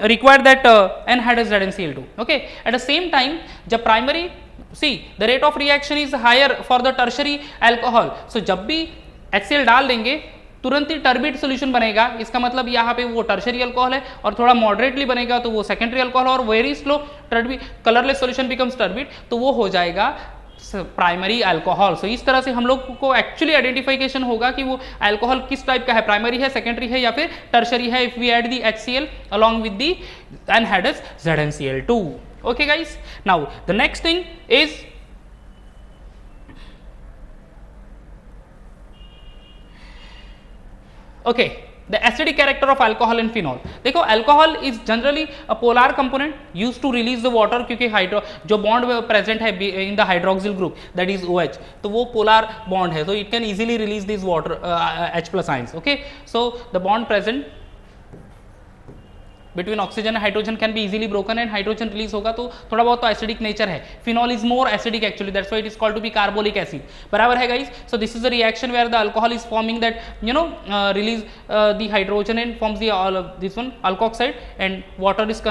require that anhydrous ZnCl2. Okay, at the same time जब primary the rate of reaction is higher for the tertiary alcohol. So जब भी HCl डाल देंगे तुरंत ही turbid solution बनेगा. इसका मतलब यहाँ पे वो टर्शरी अल्कोहल है, और थोड़ा मॉडरेटली बनेगा तो वो सेकेंडरी अल्कोहल, और very slow turbid colourless solution becomes turbid तो वो हो जाएगा प्राइमरी अल्कोहल. सो इस तरह से हम लोग को एक्चुअली आइडेंटिफिकेशन होगा कि वो अल्कोहल किस टाइप का है, प्राइमरी है, सेकेंडरी है या फिर टर्शरी है, if we add the HCl along with the anhydrous ZnCl2. Okay guys, now the next thing is okay, the acidic character of alcohol and phenol. देखो alcohol is generally a polar component used to release the water, क्योंकि hydro जो bond present है in the hydroxyl group that is OH, तो वो polar bond है, तो it can easily release this water H+ ions. Okay, so the bond present between oxygen and hydrogen can be easily broken and hydrogen release होगा, तो थोड़ा बहुत तो acidic nature है। Phenol is more acidic actually, that's why it is called to be carbolic acid. बराबर है guys. So this is the reaction where the alcohol is forming that release the hydrogen and forms the this one alkoxide and water is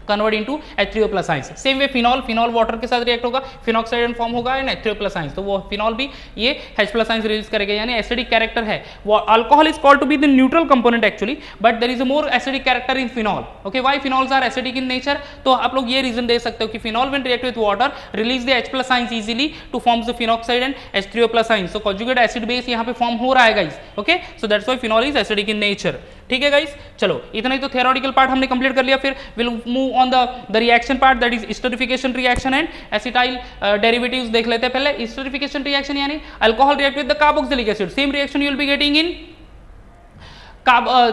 convert into H3O+ ions. Same way phenol water के साथ react होगा, phenoxide and form होगा and H3O+ ions, तो वो phenol भी ये H+ ions release करेगा, यानी एसिडिक कैरेक्टर है। वो alcohol is called to be the neutral component actually, but there is a more acidic character in phenol. Okay, why phenols are acidic in nature? तो आप लोग ये रीजन दे सकते हो कि phenol when react with water release the H+ ions easily to forms the phenoxide and H3O+ ions, so conjugate acid base यहाँ पे फॉर्म हो रहा है guys. Okay, so that's why phenol is acidic in nature. ठीक है guys, चलो इतना ही तो थियोरेटिकल पार्ट हमने कंप्लीट कर लिया। फिर will move on the reaction part, that is esterification reaction and acetyl derivatives देख लेते हैं पहले। एस्टरिफिकेशन रिएक्शन यानी alcohol react with the carboxylic acid, same reaction you will be getting in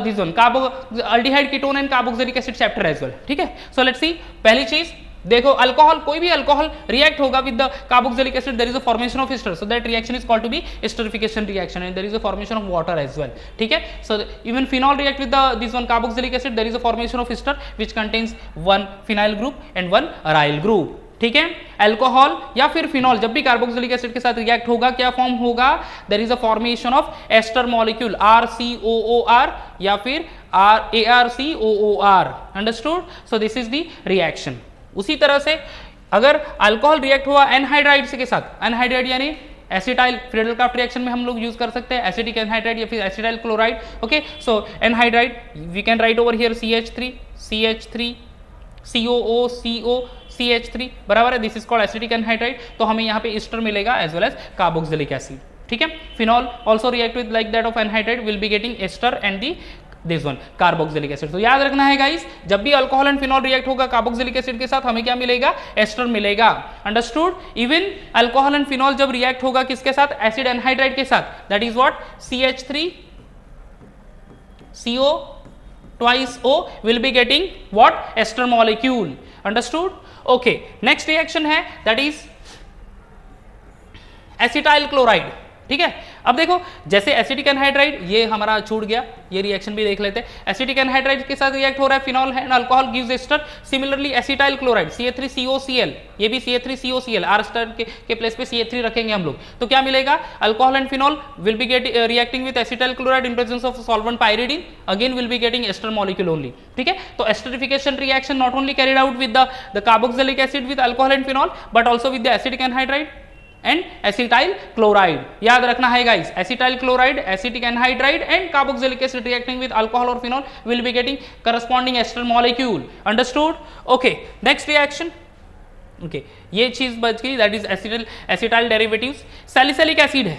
this one aldehyde ketone and carboxylic acid chapter as well। ठीक है, so let's see. पहली चीज देखो, अल्कोहल कोई भी अल्कोहल रिएक्ट होगा with the carboxylic acid, there is a formation of ester, so that reaction is called to be esterification reaction and there is a formation of water as well. ठीक है, so even phenol react with this one carboxylic acid, there is a formation of ester which contains one phenyl group and one aryl group. ठीक है, alcohol या फिर phenol जब भी carboxylic acid के साथ रिएक्ट होगा क्या फॉर्म होगा? There is a formation of ester molecule RCOOR या फिर ARCOOR। Understood? So this is the reaction. उसी तरह से अगर अल्कोहल रिएक्ट हुआ एनहाइड्राइड के साथ, एनहाइड्राइड यानी एसिटाइल, फ्रीडल-क्राफ्ट रिएक्शन में हम लोग यूज कर सकते हैं एसिटिक एनहाइड्राइड या फिर acetyl chloride. Okay, so anhydride we can write over here CH3 COO CH3, बराबर है, this is called acetic anhydride, तो हमें यहाँ पे एस्टर मिलेगा as well as carboxylic acid. ठीक है, phenol also react with like that of anhydride, will be getting ester and the this one carboxylic acid. तो याद रखना है गाइस, जब भी अल्कोहल एंड फिनॉल रिएक्ट होगा कार्बोक्सिलिक एसिड के साथ हमें क्या मिलेगा? एस्टर मिलेगा। Understood? Even alcohol and phenol जब रिएक्ट होगा किसके साथ? एसिड एनहाइड्राइड के साथ, that is what CH3 CO twice O will be getting what? Ester molecule। Understood? Okay, next reaction है that is acetyl chloride। ठीक है, अब देखो जैसे एसिटिक एनहाइड्राइड ये हमारा छूट गया, ये रिएक्शन भी देख लेते हैं। एसिटिक एनहाइड्राइड के साथ रिएक्ट हो रहा है phenol and alcohol gives ester. Similarly acetyl chloride CH3COCl, ये भी CH3COCl, आर स्टार के प्लेस पे CH3 रखेंगे हम लोग, तो क्या मिलेगा? Alcohol and phenol will be reacting with acetyl chloride in presence of solvent pyridine, again will be getting ester molecule only. ठीक है, तो esterification reaction not only carried out with the carboxylic acid with alcohol and phenol but also with the acetic anhydride and acetyl chloride. याद रखना है guys, acetyl chloride, acetic anhydride and carboxylic acid reacting with alcohol और phenol will be getting corresponding ester molecule. Understood? Okay, next reaction. Okay, ये चीज बच गई, that is acetyl derivatives. Salicylic acid है,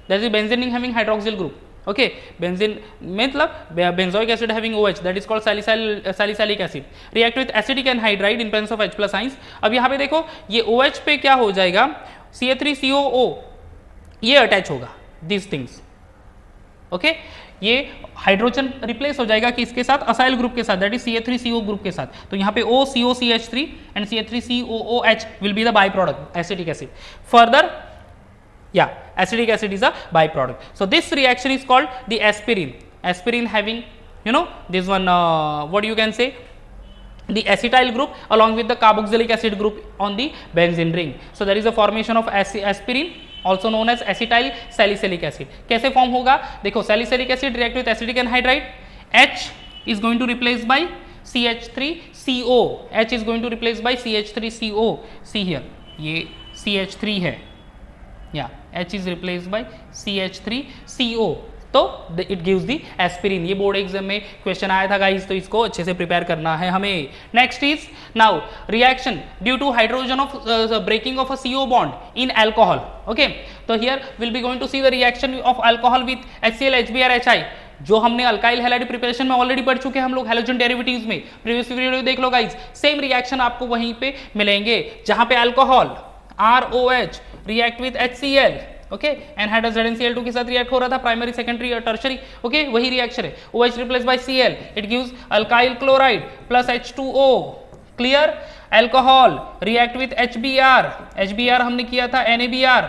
that is benzene having hydroxyl group. Okay, benzene मतलब benzoic acid having OH, that is called salicylic acid, react with acetic anhydride in presence of H+ ions. अब यहाँ पे देखो ये OH पे क्या हो जाएगा? CH3COO ये अटैच होगा, दिस थिंग्स। ओके, ये हाइड्रोजन रिप्लेस हो जाएगा कि इसके साथ असाइल ग्रुप के साथ, दैट इज CH3CO ग्रुप के साथ, तो यहाँ पे OCOCH3 and CH3COOH will be the by product acetic acid. Further acetic acid is a byproduct. So this reaction is called the aspirin having this one what you can say, the acetyl group along with the carboxylic acid group on the benzene ring. So there is a formation of aspirin also known as acetyl salicylic acid. कैसे form होगा? देखो salicylic acid react with acidic anhydride, H is going to replace by CH3CO, H is going to replace by CH3CO, see here ये CH3 है, H is replaced by CH3CO, तो it gives the aspirin. ये board exam में question आया था guys, तो इसको अच्छे से प्रिपेयर करना है हमें। Next is now reaction due to hydrogen of breaking of a CO bond in alcohol. Okay, तो here will be going to see the reaction of alcohol with HCl HBr HI, जो हमने alkyl halide preparation में already पढ़ चुके हैं हम लोग halogen derivatives में, प्रीवियस वीडियो देख लो गाइस। सेम रिएक्शन आपको वहीं पे मिलेंगे जहां पे alcohol ROH react with HCl okay, anhydrous ZnCl2 के साथ रिएक्ट हो रहा था, प्राइमरी सेकेंडरी और टर्शरी, ओके, वही रिएक्शन है। OH replace by Cl, it gives alkyl chloride plus H2O, clear. Alcohol react with HBr हमने किया था NaBr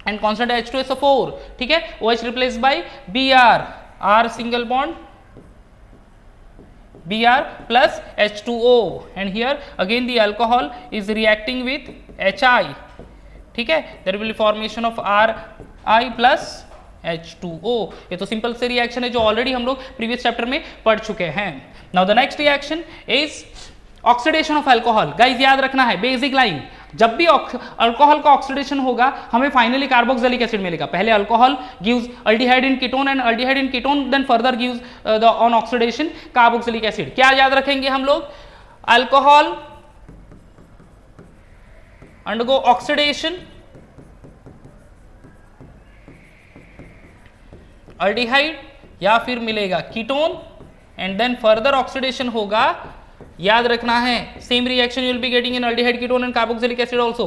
एंड कांस्टेंट H2SO4, ठीक है। OH replace by Br, R single bond Br plus H2O, and here again the alcohol is reacting with Hi, ठीक है। there will be formation of Ri plus H2O। ये तो simple से reaction है जो already हम लोग प्रीवियस चैप्टर में पढ़ चुके हैं। Now the next reaction is oxidation of alcohol. Guys याद रखना है बेसिक लाइन, जब भी अल्कोहल का ऑक्सीडेशन होगा हमें फाइनली कार्बोक्सिलिक एसिड मिलेगा। पहले alcohol gives aldehyde in ketone and aldehyde in ketone then further gives the on oxidation carboxylic acid. क्या याद रखेंगे हम लोग? अल्कोहल अंडरगो ऑक्सीडेशन, अल्डिहाइड या फिर मिलेगा ketone and then further oxidation होगा। याद रखना है same reaction you will be getting in aldehyde ketone and carboxylic acid also,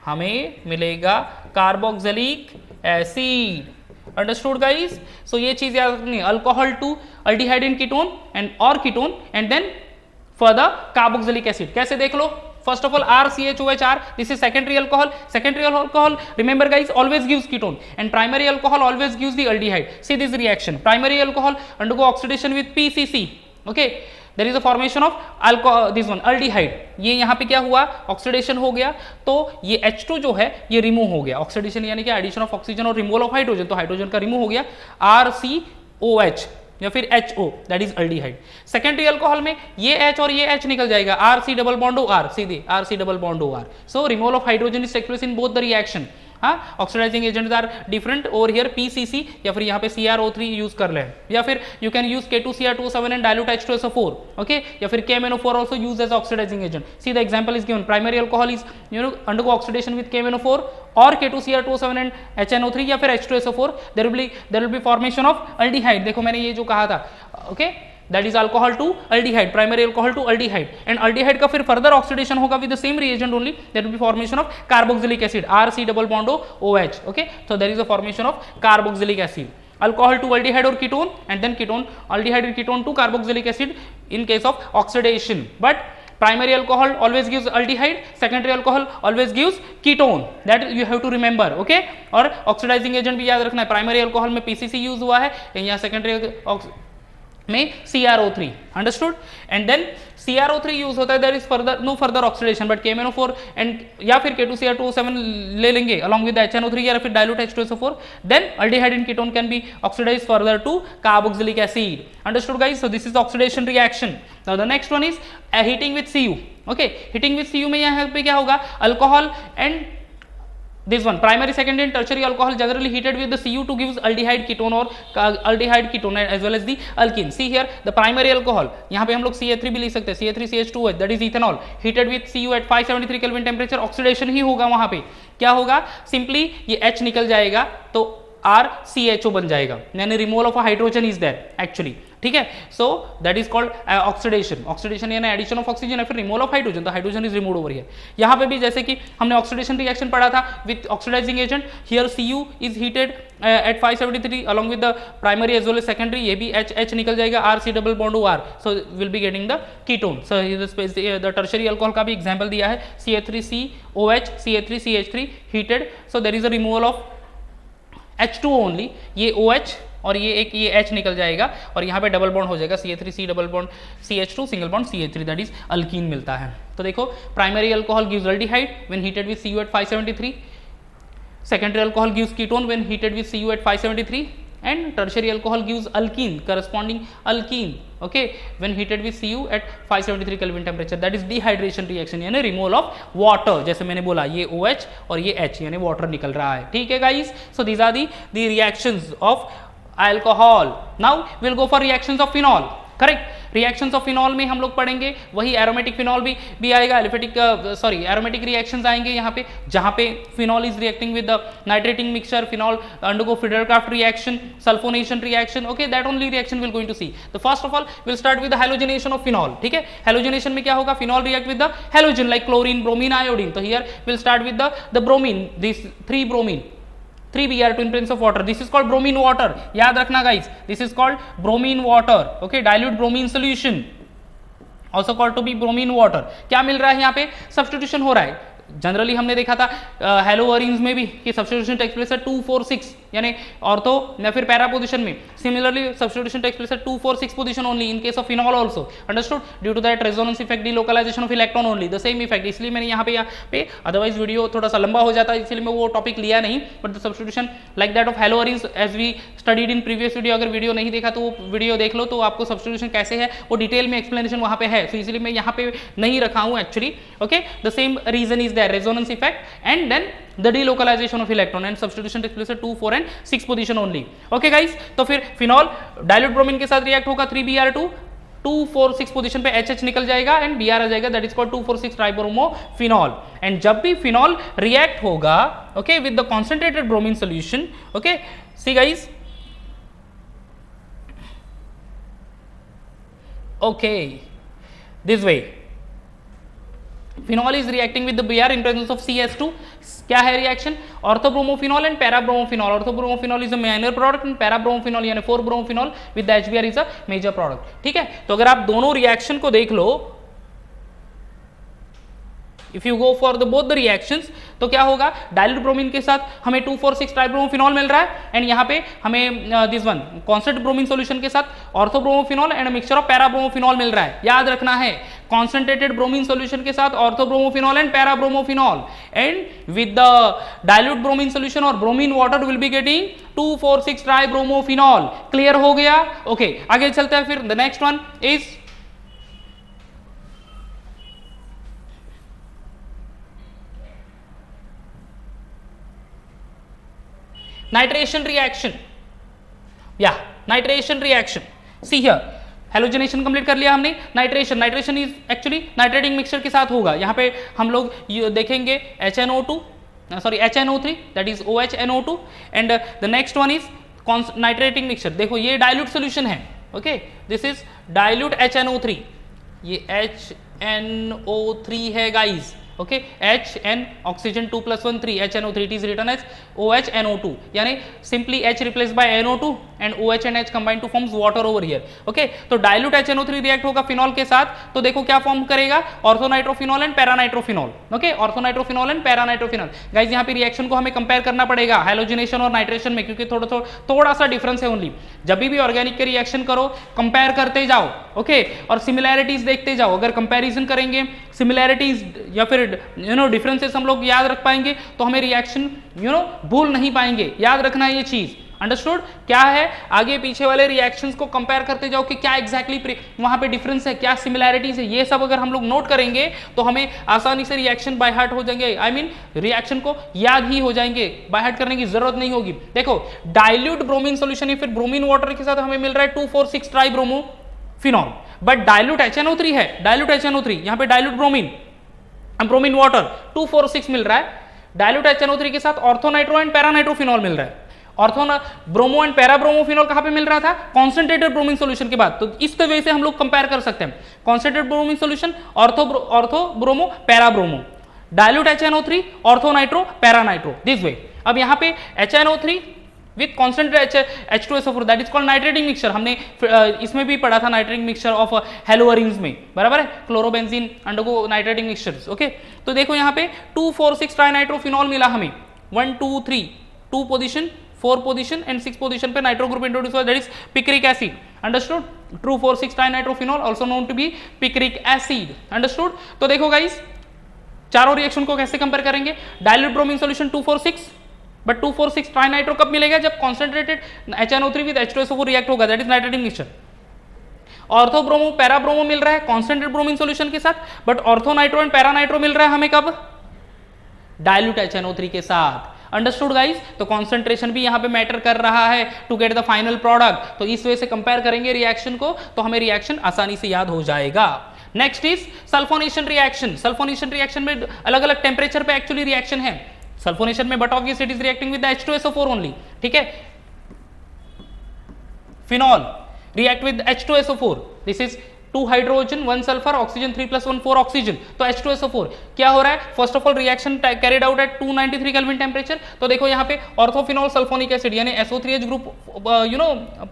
हमें मिलेगा carboxylic acid. Understood guys? So ये चीज याद रखनी है, alcohol to aldehyde in ketone and और ketone and then further carboxylic acid. कैसे देख लो? First of all, RCHOHR, this is secondary alcohol. Secondary alcohol, remember guys, always gives ketone and primary alcohol always gives the aldehyde. See this reaction, primary alcohol undergo oxidation with PCC, okay, there is a formation of alcohol, this one aldehyde। ये यहाँ पे क्या हुआ? Oxidation हो गया, तो ये H2 जो है ये रिमूव हो गया। ऑक्सीडेशन यानी कि एडिशन ऑफ ऑक्सीजन और रिमूवल ऑफ हाइड्रोजन, तो हाइड्रोजन का रिमूव हो गया, RCOH या फिर HO, that is aldehyde. Secondary alcohol में ये H और ये H निकल जाएगा, RC डबल बॉन्ड OR, सीधे RC double bond OR। So removal of hydrogen is take place in both the reaction. हाँ, oxidising agents are different over here, PCC या फिर यहाँ पे CrO3 यूज कर लें, या फिर you can use K2Cr2O7 and dilute H2SO4, okay, या फिर KMnO4 also use as oxidising agent. See the example is given, primary alcohol is undergo oxidation with KMnO4 और K2Cr2O7 एंड HNO3 या फिर H2SO4, there will be formation of aldehyde. देखो मैंने ये जो कहा था, okay, that is alcohol to aldehyde, primary alcohol to aldehyde, and aldehyde का फिर further oxidation होगा with the same reagent only, that will be formation of carboxylic acid, RC double bond OH, okay, so there is a formation of carboxylic acid, alcohol to aldehyde or ketone and then ketone, aldehyde and ketone to carboxylic acid in case of oxidation, but primary alcohol always gives aldehyde, secondary alcohol always gives ketone, that you have to remember, okay। और oxidizing agent भी याद रखना है, primary alcohol में PCC use हुआ है, यहाँ secondary में CrO3, understood, and then CrO3 use होता है, there is further no further oxidation, but KMnO4 and या फिर K2Cr2O7 ले लेंगे अलॉन्ग विद HNO3 या फिर dilute H2SO4, then aldehyde and ketone can be oxidise further to carboxylic acid. Understood guys? So this is the oxidation reaction. Now the next one is heating with Cu, okay, heating with Cu में यहाँ पे क्या होगा? Alcohol and this one, primary, secondary and tertiary alcohol generally heated with the Cu to gives aldehyde ketone or aldehyde ketone as well as the alkene। See here the primary alcohol, यहाँ पे हम लोग Ca3 भी लिख सकते हैं, CA3CH2OH, that is ethanol, heated with Cu at 573 Kelvin temperature, oxidation ही होगा वहाँ पे। क्या होगा? सिंपली ये H निकल जाएगा तो RCHO बन जाएगा, यानी removal of hydrogen is there actually, ठीक है। So that is called oxidation. Oxidation यानी एडिशन ऑफ ऑक्सीजन या फिर रिमूवल ऑफ हाइड्रोजन, तो hydrogen is removed over here. यहाँ पे भी जैसे कि हमने ऑक्सीडेशन रिएक्शन पढ़ा था with oxidising agent, here Cu is heated at 573 along with the primary as well as secondary, ये भी H निकल जाएगा, RC double bond OR, so will be getting the ketone. So the tertiary alcohol का भी एग्जांपल दिया है, CH3COH, CH3CH3 heated, so there is a removal of H2O only, ये OH और ये एक ये H निकल जाएगा और यहाँ पे डबल बॉन्ड हो जाएगा, CH3C double bond CH2 single bond CH3, that is alkyne मिलता है। तो देखो primary alcohol gives aldehyde when heated with Cu at 573, secondary alcohol gives ketone when heated with Cu at 573, and tertiary alcohol gives alkene, corresponding alkene, okay, when heated with Cu at 573 Kelvin temperature, that is dehydration reaction, यानी removal of water. जैसे मैंने बोला ये OH और ये H यानी water निकल रहा है, ठीक है guys. So these are the reactions of alcohol. Now will go for reactions of phenol, correct. Reactions of phenol में हम लोग पढ़ेंगे वही एरोमेटिक फिनॉल भी आएगा, एलिफेटिक सॉरी एरोमेटिक रिएक्शंस आएंगे यहाँ पे, जहाँ पे phenol is reacting with the nitrating mixture, phenol undergo Friedel Crafts reaction, sulphonation reaction, okay, that only reaction will going to see. तो first of all will start with the halogenation of phenol, ठीक है। Halogenation में क्या होगा? Phenol react with the halogen like chlorine, bromine, iodine, तो here will start with the bromine, this 3 bromine, 3Br2 in presence of water. This is called bromine water. याद रखना guys, this is called bromine water. Okay, dilute bromine solution, also called to be bromine water. क्या मिल रहा है यहाँ पे? Substitution हो रहा है. जनरली हमने देखा था हेलोअरीन्स में भी कि सब्स्टिट्यूशन टेक्स प्लेस है 2-4-6 यानी ऑर्थो या फिर पैरा पोजीशन में. सिमिलरली सब्स्टिट्यूशन टेक्स प्लेस है 2-4-6 position only in case of phenol also. Understood? Due to that resonance effect, delocalisation of electron only, the same effect. इसलिए मैंने यहाँ पे अदरवाइज वीडियो थोड़ा सा लंबा हो जाता है, इसलिए मैं वो टॉपिक लिया नहीं. But the substitution like that of haloarenes as we studied in previous video. अगर वीडियो नहीं देखा तो वो वीडियो देख लो, तो आपको सब्स्टिट्यूशन कैसे है वो डिटेल में एक्सप्लेनेशन वहाँ पे है. तो इसलिए मैं यहाँ पे नहीं रखा हूँ actually. Okay, the same reason is there, resonance effect and then the delocalization of electron and substitution takes place at 2, 4 and 6 position only. Okay guys, तो फिर फिनॉल डायल्यूट ब्रोमीन के साथ रिएक्ट होगा 3Br2, 2, 4, 6 पोजीशन पे HH निकल जाएगा and Br आ जाएगा, that is called 2, 4, 6 tribromo phenol. And जब भी फिनॉल रिएक्ट होगा okay with the concentrated bromine solution, okay see guys, okay this way phenol is reacting with the Br in presence of CS2. क्या है रिएक्शन? Orthobromophenol and parabromophenol. Orthobromophenol is a minor product and parabromophenol यानी four bromophenol with the HBr is a major product. ठीक है, तो अगर आप दोनों रिएक्शन को देख लो, if you go for the both the reactions, तो क्या होगा? डायल्यूट ब्रोमीन के साथ हमें 2,4,6 ट्राइब्रोमोफिनॉल मिल रहा है एंड यहाँ पे हमें this one concentrated bromine solution के साथ ऑर्थोब्रोमोफिनॉल एंड मिक्सचर ऑफ पैराब्रोमोफिनॉल मिल रहा है. याद रखना है, कॉन्सेंट्रेटेड ब्रोमीन सॉल्यूशन के साथ orthobromophenol and parabromophenol and with the dilute bromine solution और bromine water will be getting 2,4,6 tribromophenol. Clear हो गया? ओके, आगे चलते हैं. फिर the next one is nitration reaction. Yeah, nitration reaction. See here, halogenation complete कर लिया हमने. Nitration is actually nitrating mixture के साथ होगा. यहाँ पे हम लोग देखेंगे HNO3 that is OHNO2 and the next one is nitrating mixture. देखो ये डाइल्यूट सोल्यूशन है. Okay, this is dilute HNO3, ये HNO3 है guys. Okay, HN oxygen 2+1 3 HNO3, it is written as OHNO2 यानी simply H replace by NO2 and OH and H combine to forms water over here. Okay, तो dilute HNO3 react होगा फिनॉल के साथ, तो देखो क्या फॉर्म करेगा? Orthonitrophenol and paranitrophenol. Okay, orthonitrophenol and paranitrophenol. Guys यहाँ पे रिएक्शन को हमें कंपेयर करना पड़ेगा हेलोजनेशन और नाइट्रेशन में, क्योंकि थोड़ा सा डिफरेंस है ओनली. जब भी ऑर्गेनिक के रिएक्शन करो कंपेयर करते जाओ. ओके, और सिमिलैरिटीज देखते जाओ. अगर कंपेरिजन करेंगे सिमिलैरिटीज या फिर डिफरेंसेस हम लोग याद रख पाएंगे तो हमें रिएक्शन भूल नहीं पाएंगे. याद रखना है ये चीज. अंडरस्टूड? क्या है? आगे पीछे वाले रिएक्शंस को कंपेयर करते जाओ कि क्या एग्जैक्टली वहां पे डिफरेंस है, क्या सिमिलैरिटीज है. ये सब अगर हम लोग नोट करेंगे तो हमें आसानी से रिएक्शन बाय हार्ट हो जाएंगे. आई मीन रिएक्शन को याद ही हो जाएंगे, बाय हार्ट करने की जरूरत नहीं होगी. देखो, डाइल्यूट ब्रोमीन सोल्यूशन या फिर ब्रोमीन वाटर के साथ हमें मिल रहा है 2,4,6 ट्राइब्रोमोफिनॉल, बट डाइल्यूट HNO3 है. डाइल्यूट HNO3 यहाँ पे डाइल्यूट ब्रोमीन वाटर 2,4,6 मिल रहा है. डाइल्यूट HNO3 के साथ ऑर्थोनाइट्रो एंड पैरानाइट्रोफिनॉल मिल रहा है. ब्रोमो एंड पैराब्रोमोफिनॉल कहां पे मिल रहा था? कॉन्सेंट्रेटेड ब्रोमीन सॉल्यूशन के बाद. तो इस वजह से हम लोग कंपेयर कर सकते हैं. Concentrated bromine solution ortho bromo parabromo, dilute HNO3 orthonitro paranitro, this way. अब यहाँ पे HNO3 with concentrate H2SO4 that is called nitrating mixture. हमने इसमें भी पढ़ा था नाइट्रेटिंग मिक्सचर ऑफ हेलोअरीन्स में, बराबर है. Chlorobenzene undergo nitrating mixtures. Okay, तो देखो यहाँ पे 2,4,6 ट्राइनाइट्रोफिनॉल मिला हमें. 1, 2, 3 2 पोजीशन, 4 पोजीशन एंड 6 पोजीशन पे नाइट्रो ग्रुप इंट्रोड्यूस हुआ, that is picric acid. Understood? 2,4,6 trinitrophenol also known to be picric acid. Understood? तो देखो गाइस, चारों रिएक्शन को कैसे कंपेयर करेंगे? Dilute bromine solution 2,4,6, but 2,4,6 trinitro कब मिलेगा? जब concentrated HNO3 with H2SO4 react होगा, that is nitrating mixture. Ortho bromo parabromo मिल रहा है कॉन्सेंट्रेटेड ब्रोमीन सॉल्यूशन के साथ, बट ऑर्थोनाइट्रो एंड पैरानाइट्रो मिल रहा है हमें कब? डाइल्यूट HNO3 के साथ. Understood guys? तो कॉन्सेंट्रेशन भी यहाँ पे मैटर कर रहा है to get the final product. तो इस वजह से कंपेयर करेंगे रिएक्शन को तो हमें रिएक्शन आसानी से याद हो जाएगा. Next is sulphonation reaction. Sulphonation reaction में अलग अलग टेम्परेचर पे एक्चुअली रिएक्शन है सल्फोनेशन में, but obvious it is reacting with H2SO4 only. ठीक है, phenol react with H2SO4, this is 2 hydrogen 1 sulphur oxygen 3 + 1 4 oxygen, तो H2SO4 क्या हो रहा है, first of all reaction carried out at 293 kelvin temperature. तो देखो यहाँ पे ऑर्थोफिनॉल सल्फोनिक एसिड यानी SO3H ग्रुप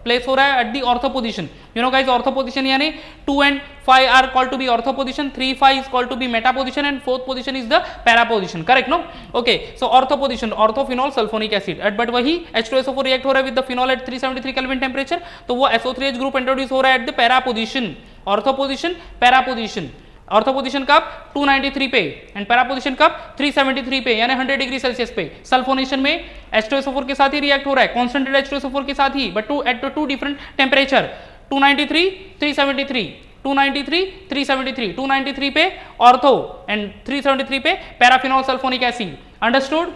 प्लेस हो रहा है at the ortho position. Guys ortho position यानी 2 and 5 are called to be ortho position, 3 5 is called to be meta position and 4th position is the para position, correct no? Okay, so ortho position orthophenol sulfonic acid but वही H2SO4 react हो रहा है with the phenol at 373 Kelvin temperature, तो वो SO3H group introduce हो रहा है at the para position, ortho position para position। Ortho position कब 293 पे एंड पैरा पोजीशन कब 373 पे यानी 100 डिग्री सेल्सियस पे। सल्फोनेशन में H2SO4 के साथ ही रिएक्ट हो रहा है, कॉन्सेंट्रेट H2SO4 के साथ ही but at two different temperature 293 373 293 373 293 पे ऑर्थो एंड 373 पे paraphenol sulphonic acid. Understood?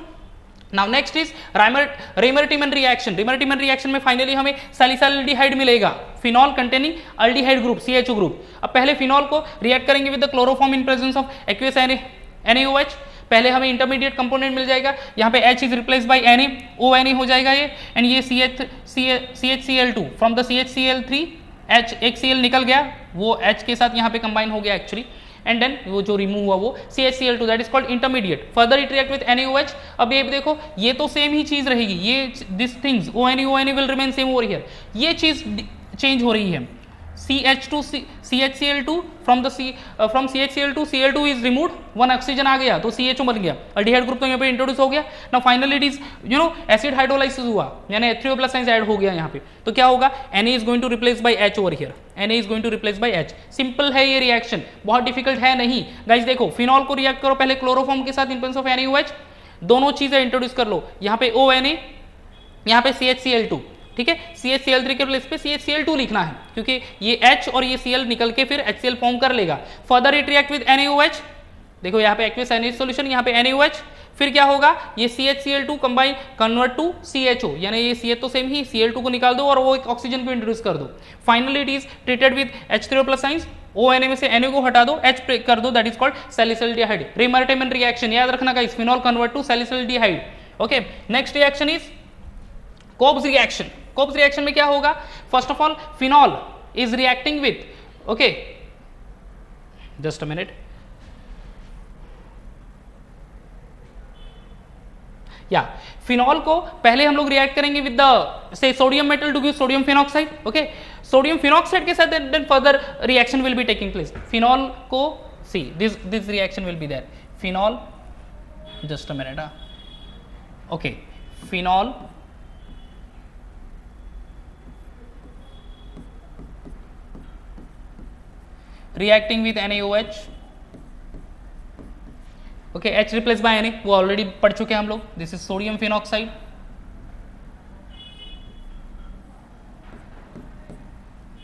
Now next is Reimer Tiemann reaction. Reimer Tiemann reaction में फाइनली हमें सैलिसाइल्डिहाइड मिलेगा, phenol containing aldehyde group CHO group. अब पहले फिनॉल को रिएक्ट करेंगे with the chloroform in presence of aqueous NaOH। पहले हमें इंटरमीडिएट कंपोनेंट मिल जाएगा, यहाँ पे H is replace by Na, ONA हो जाएगा ये एंड ये CHCl2 from the CHCl3 H एक Cl निकल गया, वो H के साथ यहाँ पे कंबाइन हो गया एक्चुअली एंड देन वो जो रिमूव हुआ वो CHCl2 that is called intermediate. Further it react with NaOH। अब ये देखो ये तो सेम ही चीज रहेगी, ये this things ONA will remain same over here, ये चीज चेंज हो रही है। CHCl2 from CHCl2 Cl2 is removed, 1 oxygen आ गया तो CHO बन गया, अल्डिहाइड ग्रुप तो यहाँ पे इंट्रोड्यूस हो गया। Now finally it is acid hydrolysis हुआ यानी H3O+ साइंस ऐड हो गया यहाँ पे, तो क्या होगा Na is going to replace by H over here, Na is going to replace by H। Simple है ये रिएक्शन, बहुत डिफिकल्ट है नहीं। गाइस देखो फिनॉल को रिएक्ट करो पहले क्लोरोफॉर्म के साथ इन प्रेजेंस ऑफ NaOH, दोनों चीजें इंट्रोड्यूस कर लो, यहाँ पे ONA यहाँ पे CHCl2, ठीक है। CHCl3 के प्लेस पे CHCl2 लिखना है क्योंकि ये H और ये Cl निकल के फिर HCl फॉर्म कर लेगा। Further it react with NaOH, देखो यहाँ पे एक्वियस NaOH सॉल्यूशन, यहाँ पे NaOH, फिर क्या होगा ये CHCl2 combine convert to CHO यानी ये CH तो सेम ही, Cl2 को निकाल दो और वो एक ऑक्सीजन को इंट्रोड्यूस कर दो। Finally it is treated with H3O+ science, ONA में से Na को हटा दो, H कर दो, that is called salicylaldehyde. Reimer Tiemann reaction याद रखना guys, phenol convert to salicylaldehyde. Okay, next reaction is Kolbe's reaction. Kolbe's reaction में क्या होगा, first of all phenol is reacting with, okay just a minute, या phenol को पहले हम लोग रिएक्ट करेंगे विद द से sodium metal to give sodium phenoxide. Okay, sodium phenoxide के साथ then further reaction will be taking place. Phenol को सी this reaction will be there, phenol just a minute, okay phenol reacting with NaOH, okay H replaced by Na, वो already पढ़ चुके हैं हम लोग, this is sodium phenoxide,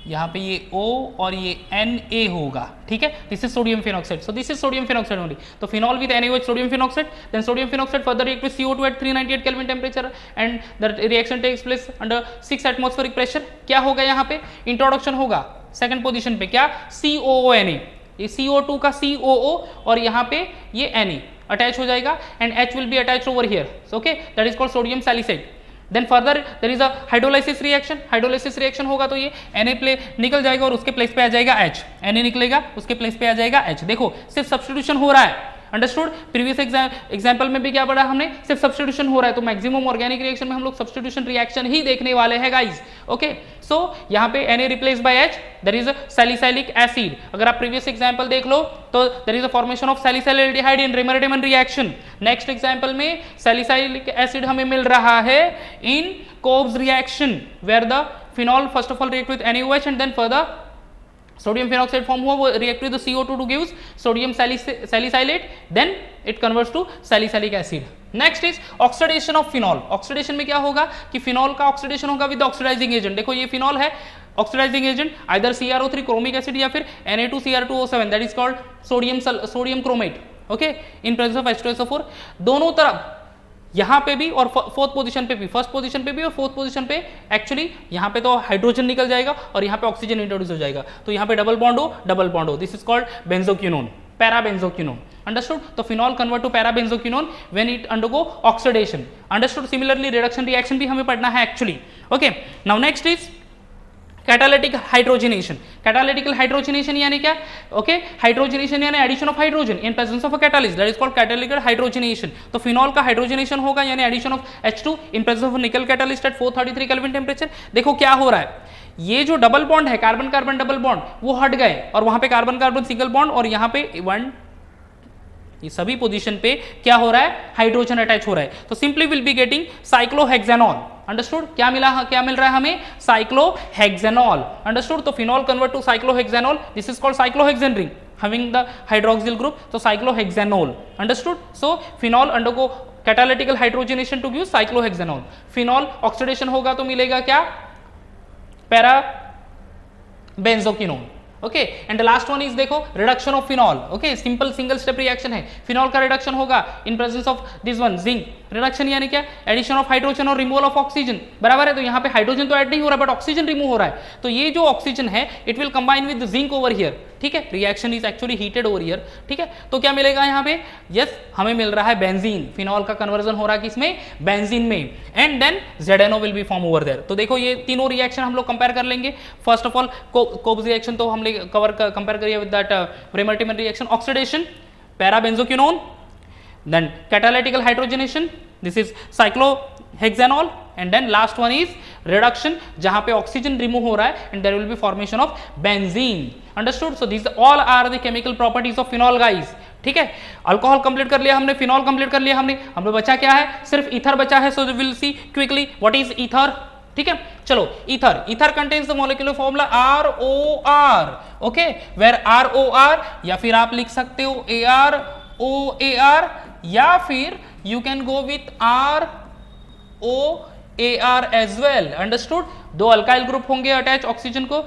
यहाँ पे ये O और ये Na होगा, ठीक है, this is sodium phenoxide, so this is sodium phenoxide only. तो phenol with NaOH sodium phenoxide, then sodium phenoxide further react with CO2 at 398 kelvin temperature and the reaction takes place under 6 atmospheric pressure. क्या होगा यहाँ पे introduction होगा second position पे, क्या COONA, ये CO2 का COO और यहाँ पे ये Na अटैच हो जाएगा and H will be attached over here, okay that is called sodium salicide. Then further there is a hydrolysis reaction, hydrolysis reaction होगा तो ये Na प्ले निकल जाएगा और उसके प्लेस पे आ जाएगा H, Na निकलेगा उसके प्लेस पे आ जाएगा H। देखो सिर्फ सब्स्टिट्यूशन हो रहा है, अंडरस्टूड। प्रीवियस एग्जाम्पल में भी क्या पढ़ा हमने, सिर्फ सब्स्टिट्यूशन हो रहा है, तो मैक्सिमम ऑर्गेनिक रिएक्शन में हम लोग सब्स्टिट्यूशन रिएक्शन ही देखने वाले हैं गाइस। ओके, सो यहाँ पे Na replace by H, there is a salicylic acid. अगर आप प्रीवियस एग्जाम्पल देख लो तो there is a formation of salicylaldehyde in Reimer Tiemann reaction. Next example में सैलिसाइलिक एसिड हमें मिल रहा है in Kolbe's reaction where the phenol first of all react with NaOH and then further sodium phenoxide form हुआ, वो react with CO2 to gives sodium salicylate, then it converts to salicylic acid. Next is oxidation of phenol. Oxidation में क्या होगा कि phenol का oxidation होगा with oxidising agent. देखो ये फिनॉल है, oxidising agent either CrO3 chromic acid या फिर Na2Cr2O7 that is called sodium chromate, okay in presence of H2SO4। दोनों तरफ यहाँ पे भी और फोर्थ पोजीशन पे भी, फर्स्ट पोजीशन पे भी और फोर्थ पोजीशन पे एक्चुअली यहाँ पे तो हाइड्रोजन निकल जाएगा और यहाँ पे ऑक्सीजन इंट्रोड्यूस हो जाएगा, तो यहाँ पे डबल बॉन्ड हो, this is called benzoquinone, parabenzoquinone, understood. तो phenol convert to parabenzoquinone when it undergo oxidation, understood. Similarly reduction reaction भी हमें पढ़ना है actually. Okay, now next is catalytic hydrogenation, catalytical hydrogenation यानी क्या? ओके, हाइड्रोजनेशन यानी addition of hydrogen in presence of a catalyst, that is called catalytical hydrogenation. तो phenol का hydrogenation होगा यानी addition of H2 in presence of निकल catalyst at 433 kelvin temperature. देखो क्या हो रहा है, ये जो डबल बॉन्ड है, कार्बन कार्बन डबल बॉन्ड, वो हट गए और वहां पे कार्बन कार्बन सिंगल बॉन्ड, और यहाँ पे ये सभी पोजीशन पे क्या हो रहा है? हाइड्रोजन अटैच हो रहा है। तो simply will be getting cyclohexanol. Understood? क्या मिल रहा है हमें? साइक्लोहेक्सेनॉल। अंडरस्टूड? तो phenol convert to cyclohexanol, this is called cyclohexane ring having the hydroxyl group, so cyclohexanol. Understood? So phenol undergo catalytical hydrogenation to give cyclohexanol. phenol oxidation होगा तो मिलेगा क्या? Para benzoquinone. Okay, and the last one is देखो reduction of phenol. Okay, simple single step reaction है। Phenol का reduction होगा in presence of this one zinc. Reduction यानी क्या? एडिशन ऑफ हाइड्रोजन और रिमूवल ऑफ ऑक्सीजन। बराबर है? तो यहाँ पे हाइड्रोजन तो ऐड नहीं हो रहा, बट ऑक्सीजन रिमूव हो रहा है। तो ये जो ऑक्सीजन है it will combine with zinc over here. ठीक है, reaction is actually heated over here. ठीक है, तो क्या मिलेगा यहाँ पे? यस, हमें मिल रहा है बेंजीन। फिनॉल का कन्वर्जन हो रहा है किसमें? बेंजीन में, and then ZNO will be form over there. तो देखो ये तीनों रिएक्शन हम लोग कंपेयर कर लेंगे। First of all Kolbe's reaction तो हमने कंपेयर करिए with that Reimer Tiemann reaction, oxidation para benzoquinone, then catalytical hydrogenation, this is cyclohexanol, and then last one is reduction जहां पे ऑक्सीजन रिमूव हो रहा है and there will be formation of benzene. Understood? So these all are the chemical properties of phenol guys. ठीक है, alcohol complete कर लिया हमने, फिनॉल कंप्लीट कर लिया हमने, हम लोग बचा क्या है? सिर्फ ईथर बचा है। So will see quickly what is ether. ठीक है, चलो ether contains the molecular formula ROR। Okay, where ROR, या फिर आप लिख सकते हो AROAR, या फिर you can go with ROAR as well. Understood? दो अल्काइल ग्रुप होंगे अटैच ऑक्सीजन को,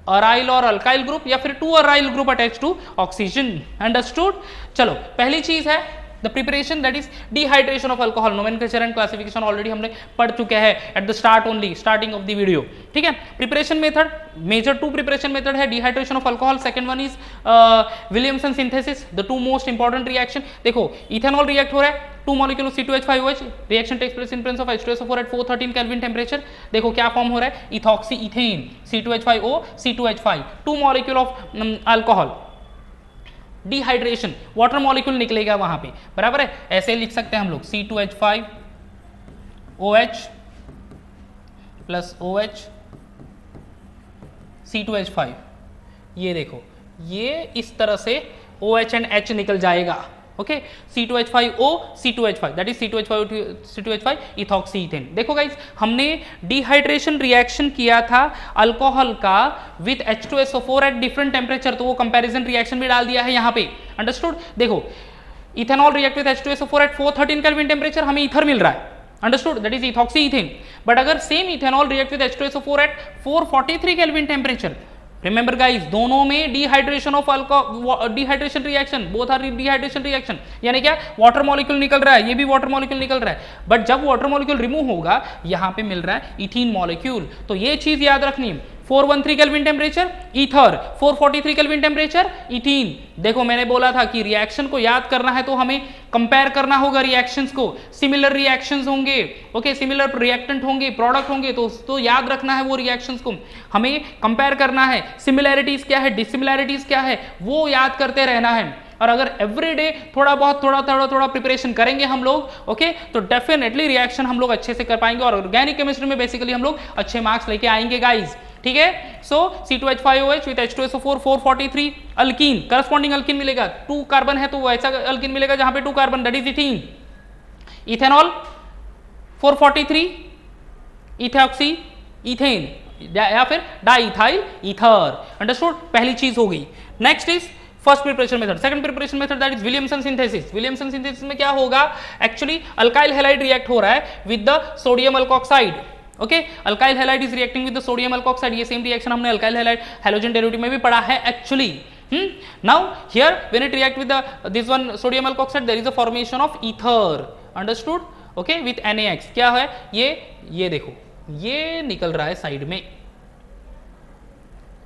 अराइल और अल्काइल ग्रुप, या फिर two aryl group attach to oxygen. Understood? चलो पहली चीज है the preparation, that is dehydration of alcohol. Nomenclature and classification already हमने पढ़ चुके हैं at the start only, starting of the video. ठीक है, preparation method, major two preparation method है dehydration of alcohol. Second one is Williamson synthesis, the two most important reaction. देखो ethanol react हो रहा है, two molecule C2H5OH, reaction takes place in presence of H2SO4 at 413 kelvin temperature. देखो क्या form हो रहा है? Ethoxy ethane, C2H5O C2H5, two molecule of alcohol. Dehydration, water molecule निकलेगा वहां पे। बराबर है? ऐसे लिख सकते हैं हम लोग C2H5OH प्लस OH C2H5। ये देखो, ये इस तरह से OH एंड H निकल जाएगा। Okay, C2H5O C2H5, that is C2H5 ethoxy ethane. देखो गाइस, हमने डिहाइड्रेशन रिएक्शन किया था अल्कोहल का with H2SO4 eight different temperature, तो वो कंपैरिजन रिएक्शन भी डाल दिया है यहाँ पे। अंडरस्टूड? देखो ethanol react with H2SO4 at 413 kelvin temperature, हमें ईथर मिल रहा है। Understood? That is ethoxy ethane. But अगर same ethanol react with H2SO4 at 443 kelvin temperature, remember guys, दोनों में dehydration of dehydration reaction, both are dehydration reaction, यानी क्या? Water molecule निकल रहा है, ये भी वाटर मॉलिक्यूल निकल रहा है, बट जब वाटर मॉलिक्यूल रिमूव होगा यहां पे मिल रहा है इथीन मॉलिक्यूल। तो ये चीज याद रखनी है। 413 kelvin temperature ether, 443 kelvin temperature ethene. देखो मैंने बोला था कि रिएक्शन को याद करना है तो हमें कंपेयर करना होगा रिएक्शंस को। सिमिलर रिएक्शंस होंगे, ओके, सिमिलर रिएक्टेंट होंगे, प्रोडक्ट होंगे, तो याद रखना है वो रिएक्शंस को हमें कंपेयर करना है। सिमिलैरिटीज क्या है, डिसिमिलैरिटीज क्या है, वो याद करते रहना है। और अगर एवरीडे थोड़ा बहुत थोड़ा प्रिपरेशन करेंगे हम लोग, ओके, तो डेफिनेटली रिएक्शन हम लोग अच्छे से कर पाएंगे और ऑर्गेनिक केमिस्ट्री में बेसिकली हम लोग अच्छे मार्क्स लेके आएंगे गाइज। ठीक है, सो C2H5OH with H2SO4 443 alkyne, corresponding alkyne मिलेगा। 2 कार्बन है तो वैसा अल्कीन मिलेगा जहां पे 2 carbon, that is ethene. Ethanol 443 ethoxy ethane, या फिर डाइथाइल ईथर। अंडरस्टूड? पहली चीज हो गई। Next is first preparation method. Second preparation method, that is Williamson synthesis. Williamson synthesis में क्या होगा? एक्चुअली अल्काइल हैलाइड रिएक्ट हो रहा है with the sodium alkoxide. Okay, alkyl halide is reacting with the sodium alkoxide. ये same reaction हमने alkyl halide halogen derivative में भी पढ़ा है actually. Now here when it react with this one sodium alkoxide, there is a formation of ether. Understood? Okay, with NaX। क्या है ये देखो, ये निकल रहा है साइड में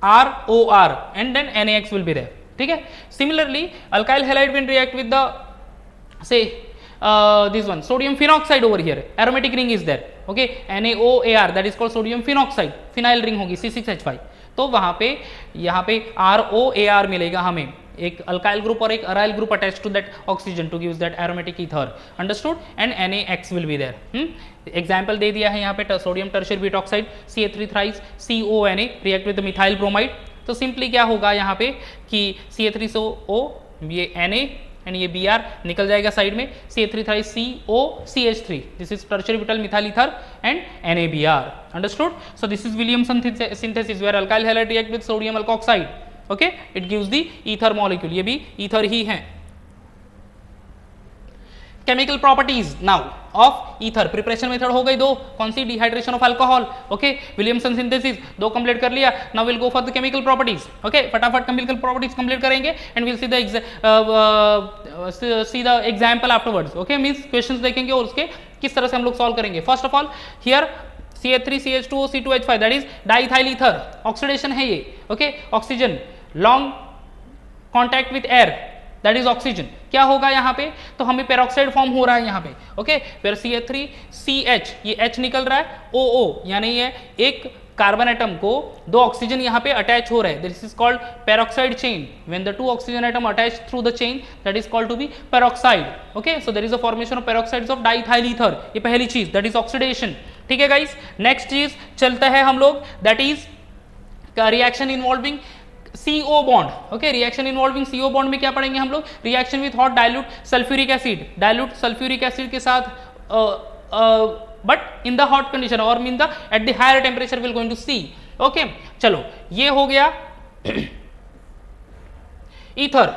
ROR and then NaX will be there. ठीक है, similarly alkyl halide when react with the say this one sodium phenoxide over here, aromatic ring is there, okay, NaOAr, that is called sodium phenoxide, phenyl ring होगी C6H5, तो वहां पे यहाँ पे ROAR मिलेगा हमें, एक अल्काइल ग्रुप और एक aryl group attach to that oxygen to give that aromatic ether, understood, and NaX will be there. Example दे दिया है यहाँ पे sodium tertiary butoxide CH3 thrice CONA react with methyl bromide. तो सिंपली क्या होगा यहाँ पे कि CH3SO ये Na एंड ये Br निकल जाएगा साइड में, CH3 thrice COCH3, this is tertiary butyl methyl ether and NaBr, understood. So this is Williamson synthesis where alkyl halide react with sodium alkoxide, okay, it gives the ether molecule, ये भी ether ही है. Chemical properties now of ether, preparation method हो गई दो, कौन सी, dehydration of alcohol, okay, Williamson synthesis दो कंप्लीट कर लिया. Now will go for the chemical properties, okay, फटाफट केमिकल प्रॉपर्टीज कंप्लीट करेंगे and will see the example afterwards, okay, means questions देखेंगे और उसके किस तरह से हम लोग सॉल्व करेंगे. First of all here CH3CH2O C2H5 that is diethyl ether, oxidation है ये, okay, oxygen long contact with air that is oxygen, क्या होगा यहाँ पे, तो हमें पेरोक्साइड फॉर्म हो रहा है यहाँ पे, ओके, फिर CH3CH ये H निकल रहा है, OO यानी ये एक कार्बन एटम को दो ऑक्सीजन यहाँ पे अटैच हो रहे हैं, this is called peroxide chain, when the two oxygen atom attach through the chain that is called to be peroxide, okay. So there is a formation of peroxides of diethyl ether, ये पहली चीज that is oxidation, ठीक है guys. Next चीज चलता है हम लोग that is reaction involving CO bond, okay, reaction involving CO bond में क्या पढ़ेंगे हम लोग, reaction with hot dilute sulphuric acid, dilute sulphuric acid के साथ but in the hot condition और mean the at the higher temperature will going to see, okay. चलो ये हो गया ether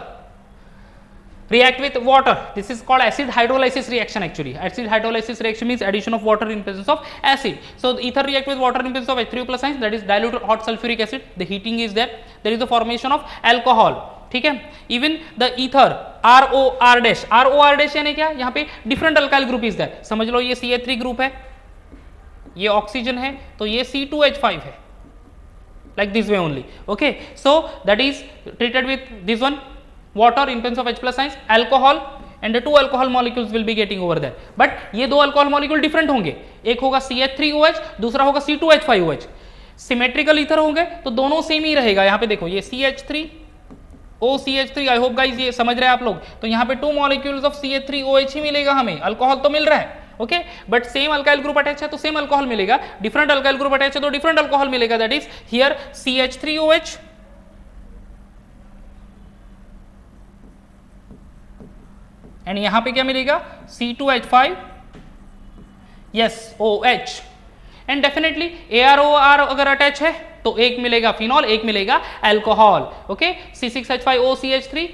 react with water, this is called acid hydrolysis reaction. Actually acid hydrolysis reaction means addition of water in presence of acid. So the ether react with water in presence of H3O plus ions, that is dilute hot sulfuric acid, the heating is there, there is the formation of alcohol, ठीक है. even the ether ROR dash, ROR dash यानी क्या, यहाँ पे different alkyl group is there, समझ लो ये CH3 group है, ये ऑक्सीजन है, तो ये C2H5 है, like this way only, okay. So that is treated with this one water in presence of H plus ions, alcohol and the two alcohol molecules will be getting over there, but ये दो alcohol molecule different होंगे, एक होगा CH3OH दूसरा होगा C2H5OH, symmetrical ether होंगे तो दोनों सेम ही रहेगा. यहाँ पे देखो ये CH3OCH3, आई होप गाइज ये समझ रहे हैं आप लोग, तो यहाँ पे टू मॉलिक्यूल्स ऑफ CH3OH ही मिलेगा हमें, अल्कोहल तो मिल रहा है, okay, but same alkyl group attach है तो सेम अल्कोहल मिलेगा, डिफरेंट अल्काइल ग्रुप अटैच है तो डिफरेंट अल्कोहल मिलेगा, that is here CH3OH and यहां पे क्या मिलेगा C2H5 yes OH, and definitely AROR अगर अटैच है तो एक मिलेगा फिनॉल, एक मिलेगा alcohol, okay. C6H5OCH3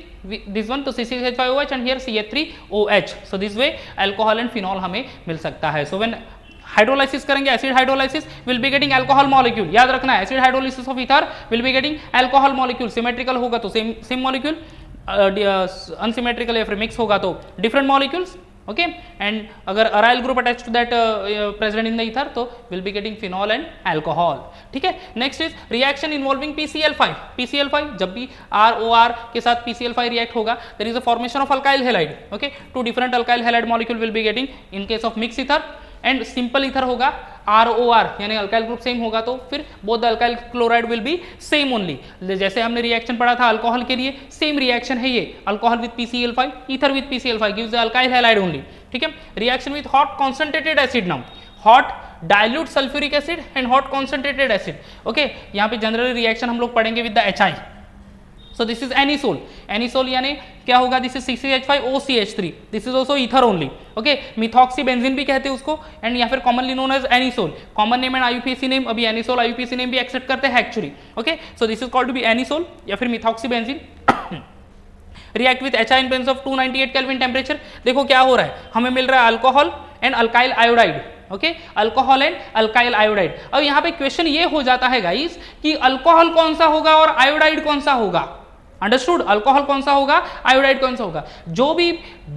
this one, तो C6H5OH and here CH3OH, so this way alcohol and phenol हमें मिल सकता है. सो व्हेन हाइड्रोलाइसिस करेंगे, acid hydrolysis will be getting alcohol molecule, याद रखना है, acid hydrolysis of ether will be getting alcohol molecule, symmetrical होगा तो सेम मॉलिक्यूल, अनसिमेट्रिकल या फिर मिक्स होगा तो डिफरेंट मॉलिक्यूल्स, ओके. एंड अगर aryl group attach to that present in the ether तो will be getting phenol and alcohol, ठीक है. Next is reaction involving PCl5. PCl5 जब भी ROR के साथ PCl5 रिएक्ट होगा there is a formation of alkyl halide, okay, two different alkyl halide molecule will be getting in case of mix ether, and simple ether होगा ROR यानी alkyl group same होगा तो फिर both the alkyl chloride will be same only, जैसे हमने reaction पढ़ा था alcohol के लिए, सेम रिएक्शन है ये, alcohol with PCl5, ether with PCl5 gives the alkyl halide only, ठीक है. Reaction with hot concentrated acid, now hot dilute sulphuric acid and hot concentrated acid, okay. यहाँ पे जनरली रिएक्शन हम लोग पढ़ेंगे with the HI, so this is anisole, anisole यानी क्या होगा, this is CH5OCH3, this is also ether only, okay. Methoxy benzene भी कहते हैं उसको, एंड या फिर commonly known as anisole, common name and IUPAC name, अभी एनिसोल IUPAC नेम भी एक्सेप्ट करते हैं actually, okay. So this is called to be anisole या फिर methoxy benzene. React with HI in presence of 298 kelvin temperature, देखो क्या हो रहा है, हमें मिल रहा है alcohol and alkyl iodide, okay, alcohol and alkyl iodide. अब यहाँ पे क्वेश्चन ये हो जाता है गाइस कि अल्कोहल कौन सा होगा और आयोडाइड कौन सा होगा, अंडरस्टूड, अल्कोहल कौन सा होगा, आयोडाइड कौन सा होगा. जो भी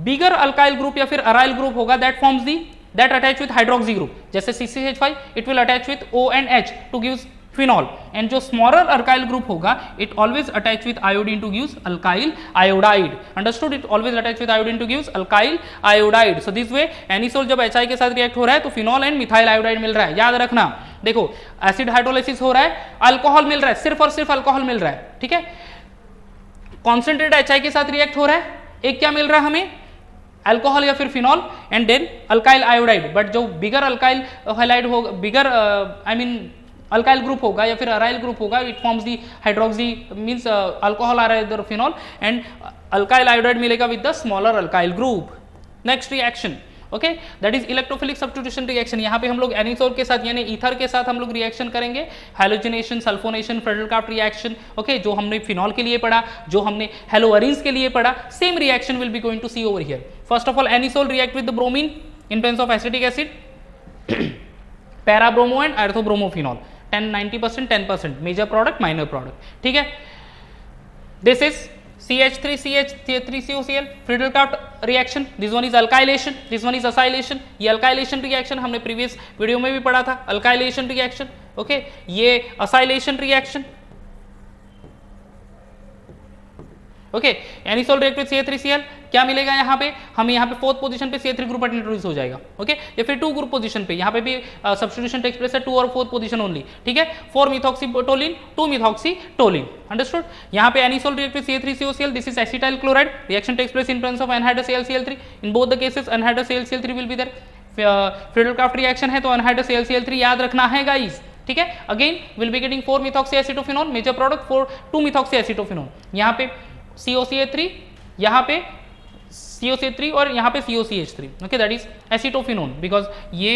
बिगर अल्काइल ग्रुप या फिर अराइल ग्रुप होगा that forms the that attach with hydroxy group, जैसे CCH5 it will attach with O and H two gives phenol, and जो स्मॉलर अल्काइल ग्रुप होगा it always attach with iodine two gives alkyl iodide, understood, it always attach with iodine two gives alkyl iodide. So this way anisole जब HI के साथ react हो रहा है तो phenol and methyl iodide मिल रहा है। याद रखना, देखो एसिड हाइड्रोलाइसिस हो रहा है, अल्कोहल मिल रहा है, सिर्फ और सिर्फ अल्कोहल मिल रहा है, ठीक है। कॉन्सेंट्रेट HI के साथ रिएक्ट हो रहा है, एक क्या मिल रहा है हमें, अल्कोहल या फिर phenol, and then alkyl iodide. But जो बिगर अल्काइल हैलाइड होगा, bigger I mean alkyl group होगा या फिर अराइल ग्रुप होगा, it forms the hydroxy means alcohol आ रहा है इधर फिनॉल, एंड अल्काइल आयोडाइड मिलेगा with the smaller alkyl group. Next reaction, okay, that is electrophilic substitution reaction. यहाँ पे हम लोग एनिसोल के साथ यानी ईथर के साथ हम लोग रिएक्शन करेंगे, halogenation, sulphonation, Friedel-craft reaction, okay, जो हमने फिनॉल के लिए पढ़ा, जो हमने हेलोअरीन्स के लिए पढ़ा, same reaction will be going to see over here. First of all anisole react with the bromine in presence of acetic acid, parabromo and orthobromophenol, 90%, 10%, major product, minor product, ठीक है। This is CH3CH3COCl, Friedel Craft reaction, this one is alkylation, this one is acylation. ये alkylation reaction हमने previous video में भी पढ़ा था, alkylation reaction, okay, ये acylation reaction, okay. Anisole react with CH3Cl, क्या मिलेगा यहाँ पे हमें, यहाँ पे फोर्थ पोजीशन पे CH3 ग्रुप इंट्रोड्यूस हो जाएगा, ओके, या फिर 2 ग्रुप पोजीशन पे, यहाँ पे भी सब्स्टिट्यूशन टेक्स प्लेस है 2 और 4 पोजीशन ओनली, ठीक है। 4 मिथॉक्सीटोलिन 2 मिथॉक्सीटोलिन, अंडरस्टूड। यहाँ पे anisole react with CH3COCl, this is acetyl chloride, reaction takes place in presence of anhydrous AlCl3, in both the cases anhydrous AlCl3 will be there. Friedel Craft reaction है तो anhydrous AlCl3 याद रखना है guys, ठीक है। Again will be getting 4 methoxy acetophenone, major product 2 methoxy acetophenone, यहाँ पे COCA3, यहाँ पे COCA3 और यहाँ पे COCH3, okay, that is acetophenone, because ये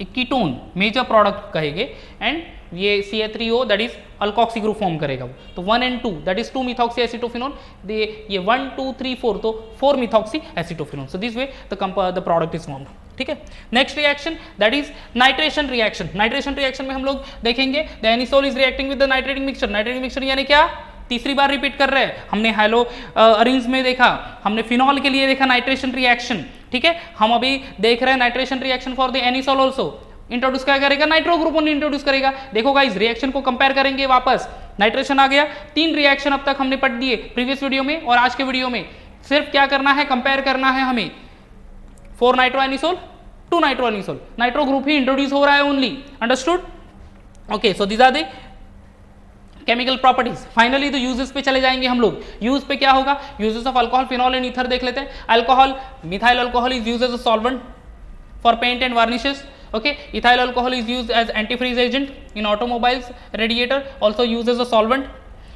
एक कीटोन मेजर प्रोडक्ट कहेंगे, एंड ये CH3O that is alkoxy group form करेगा। तो 1 and 2 that is 2 methoxy acetophenone, ये 1 2 3 4 तो 4 methoxy acetophenone. So this way the product is formed, ठीक है। Next reaction that is nitration reaction. Nitration reaction में हम लोग देखेंगे the anisole is reacting with the nitrating mixture. Nitrating mixture यानी क्या, तीसरी बार रिपीट कर रहे हैं, हमने हेलो अरेंज में देखा, हमने फिनॉल के लिए देखा नाइट्रेशन रिएक्शन, ठीक है। हम अभी देख रहे हैं nitration reaction for the anisole also. Introduce क्या करेगा, नाइट्रो ग्रुप इंट्रोड्यूस करेगा। देखो गाइस रिएक्शन को कंपेयर करेंगे, वापस नाइट्रेशन आ गया, 3 रिएक्शन अब तक हमने पढ़ दिए प्रीवियस वीडियो में और आज के वीडियो में। सिर्फ क्या करना है, कंपेयर करना है हमें, 4 nitro anisole 2 nitro anisole, nitro group ही इंट्रोड्यूस हो रहा है only, understood, okay. So these are the chemical properties. Finally तो यूजेस पे चले जाएंगे हम लोग। यूज पे क्या होगा, uses of alcohol, phenol and ether देख लेते हैं। Alcohol, methyl alcohol is used as a solvent for paint and varnishes, okay. Ethyl alcohol is used as antifreeze agent in automobiles, radiator, also used as a solvent.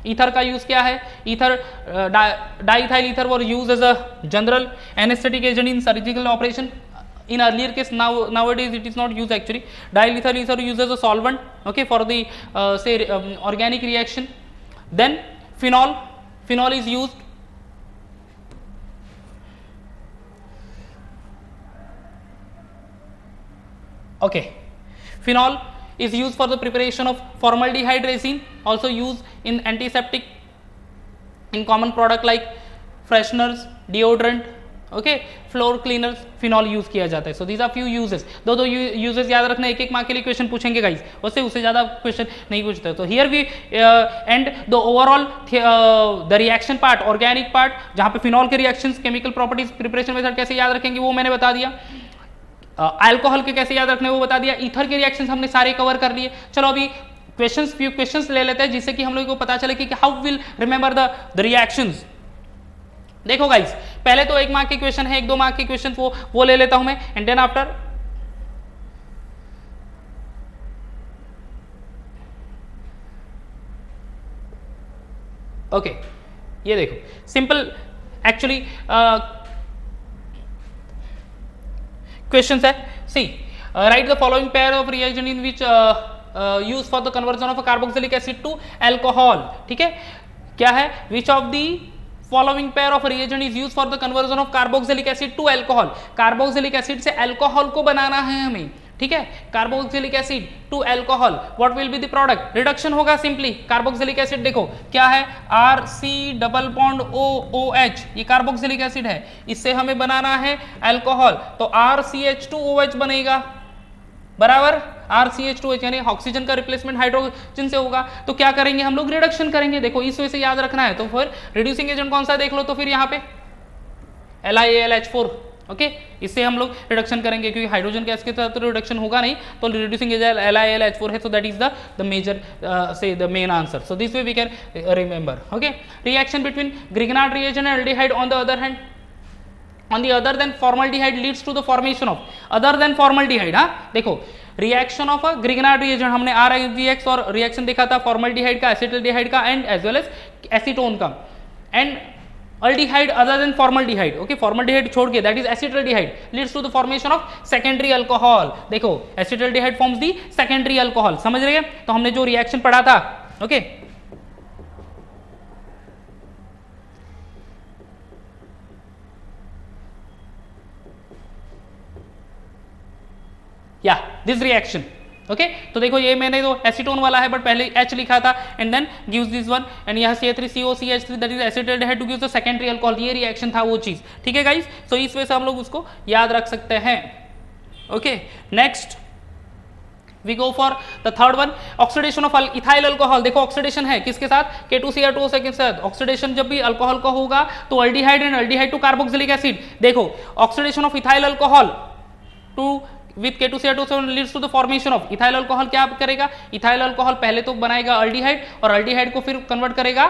Ether का use क्या है, ether diethyl ether were use as a general anaesthetic agent in surgical operation. In earlier case, nowadays it is not used actually. Diethyl ether used as a solvent, okay, for the say organic reaction. Then phenol is used. Okay, phenol is used for the preparation of formaldehyde resin, also used in antiseptic, in common product like fresheners, deodorant, okay, floor cleaners, phenol use किया जाता है. So these are few uses. दो uses याद रखना, एक mark के लिए question पूछेंगे गाइस, उससे ज़्यादा क्वेश्चन नहीं पूछते. तो here we end the overall the reaction part, organic part, जहाँ पे फिनॉल के reactions, chemical properties, preparation method कैसे याद रखेंगे वो मैंने बता दिया. अल्कोहल के कैसे याद रखने वो बता दिया. ईथर के रिएक्शंस हमने सारे कवर कर लिए. चलो अभी फ्यू क्वेश्चंस ले लेते हैं जिससे कि हम लोग को पता चले कि how will remember the reactions. देखो गाइस, पहले तो 1 मार्क के क्वेश्चन है, 1-2 मार्क के क्वेश्चन वो ले लेता हूं मैं, एंड देन आफ्टर ओके. ये देखो सिंपल एक्चुअली क्वेश्चंस है. See write the following pair of reagent in which use for the conversion of carboxylic acid to alcohol. ठीक है, क्या है, which of the following pair of reagent is used for the conversion of carboxylic acid to alcohol. Carboxylic acid से alcohol को बनाना है हमें. ठीक है, carboxylic acid to alcohol, what will be the product? Reduction होगा सिंपली. कार्बोक्सिलिक एसिड देखो क्या है, RC डबल बॉन्ड OOH, ये कार्बोक्सिलिक एसिड है, इससे हमें बनाना है अल्कोहल, तो RCH2OH बनेगा, बराबर. RCH2H यानी ऑक्सीजन का रिप्लेसमेंट हाइड्रोजन से होगा, तो क्या करेंगे हम लोग, रिडक्शन करेंगे। देखो इस वजह से याद रखना है। तो फिर रिड्यूसिंग एजेंट कौन सा देख लो, तो फिर यहाँ पे LiAlH4, ओके, इससे हम लोग रिडक्शन करेंगे, क्योंकि हाइड्रोजन गैस के साथ तो रिडक्शन होगा नहीं, तो रिड्यूसिंग एजेंट LiAlH4 है, so that is the major say the main answer. So this way we can remember, okay. Reaction between Grignard reagent and aldehyde on the other hand, on the other than formaldehyde leads to the formation of other than formaldehyde। हाँ देखो, reaction of a Grignard reagent हमने RIGX और reaction देखा था formaldehyde का, acetaldehyde का and as well as acetone का, and aldehyde other than formaldehyde, okay, formaldehyde छोड़ के, that is acetaldehyde leads to the formation of secondary alcohol। देखो acetaldehyde forms the secondary alcohol, समझ रहे हैं। तो हमने जो रिएक्शन पढ़ा था, ओके, या दिस रिएक्शन, ओके। तो देखो ये मैंने तो एसीटोन वाला है बट पहले H लिखा था and then gives this one, and यहाँ CH3COCH3 that is acetaldehyde to give the secondary alcohol, ये रिएक्शन था वो चीज, ठीक है गाइस। सो इस वजह से हम लोग उसको याद रख सकते हैं, okay. Next we go for the third one, oxidation of ethyl alcohol. देखो ऑक्सीडेशन है किसके साथ, K2Cr2 के साथ। ऑक्सीडेशन जब भी अल्कोहल का होगा तो aldehyde and aldehyde to carboxylic acid. देखो oxidation of ethyl alcohol to with K2Cr2 leads to the formation of ethyl alcohol. क्या करेगा, इथाइल अल्कोहल पहले तो बनाएगा अल्डिहाइड और अल्डिहाइड को फिर कन्वर्ट करेगा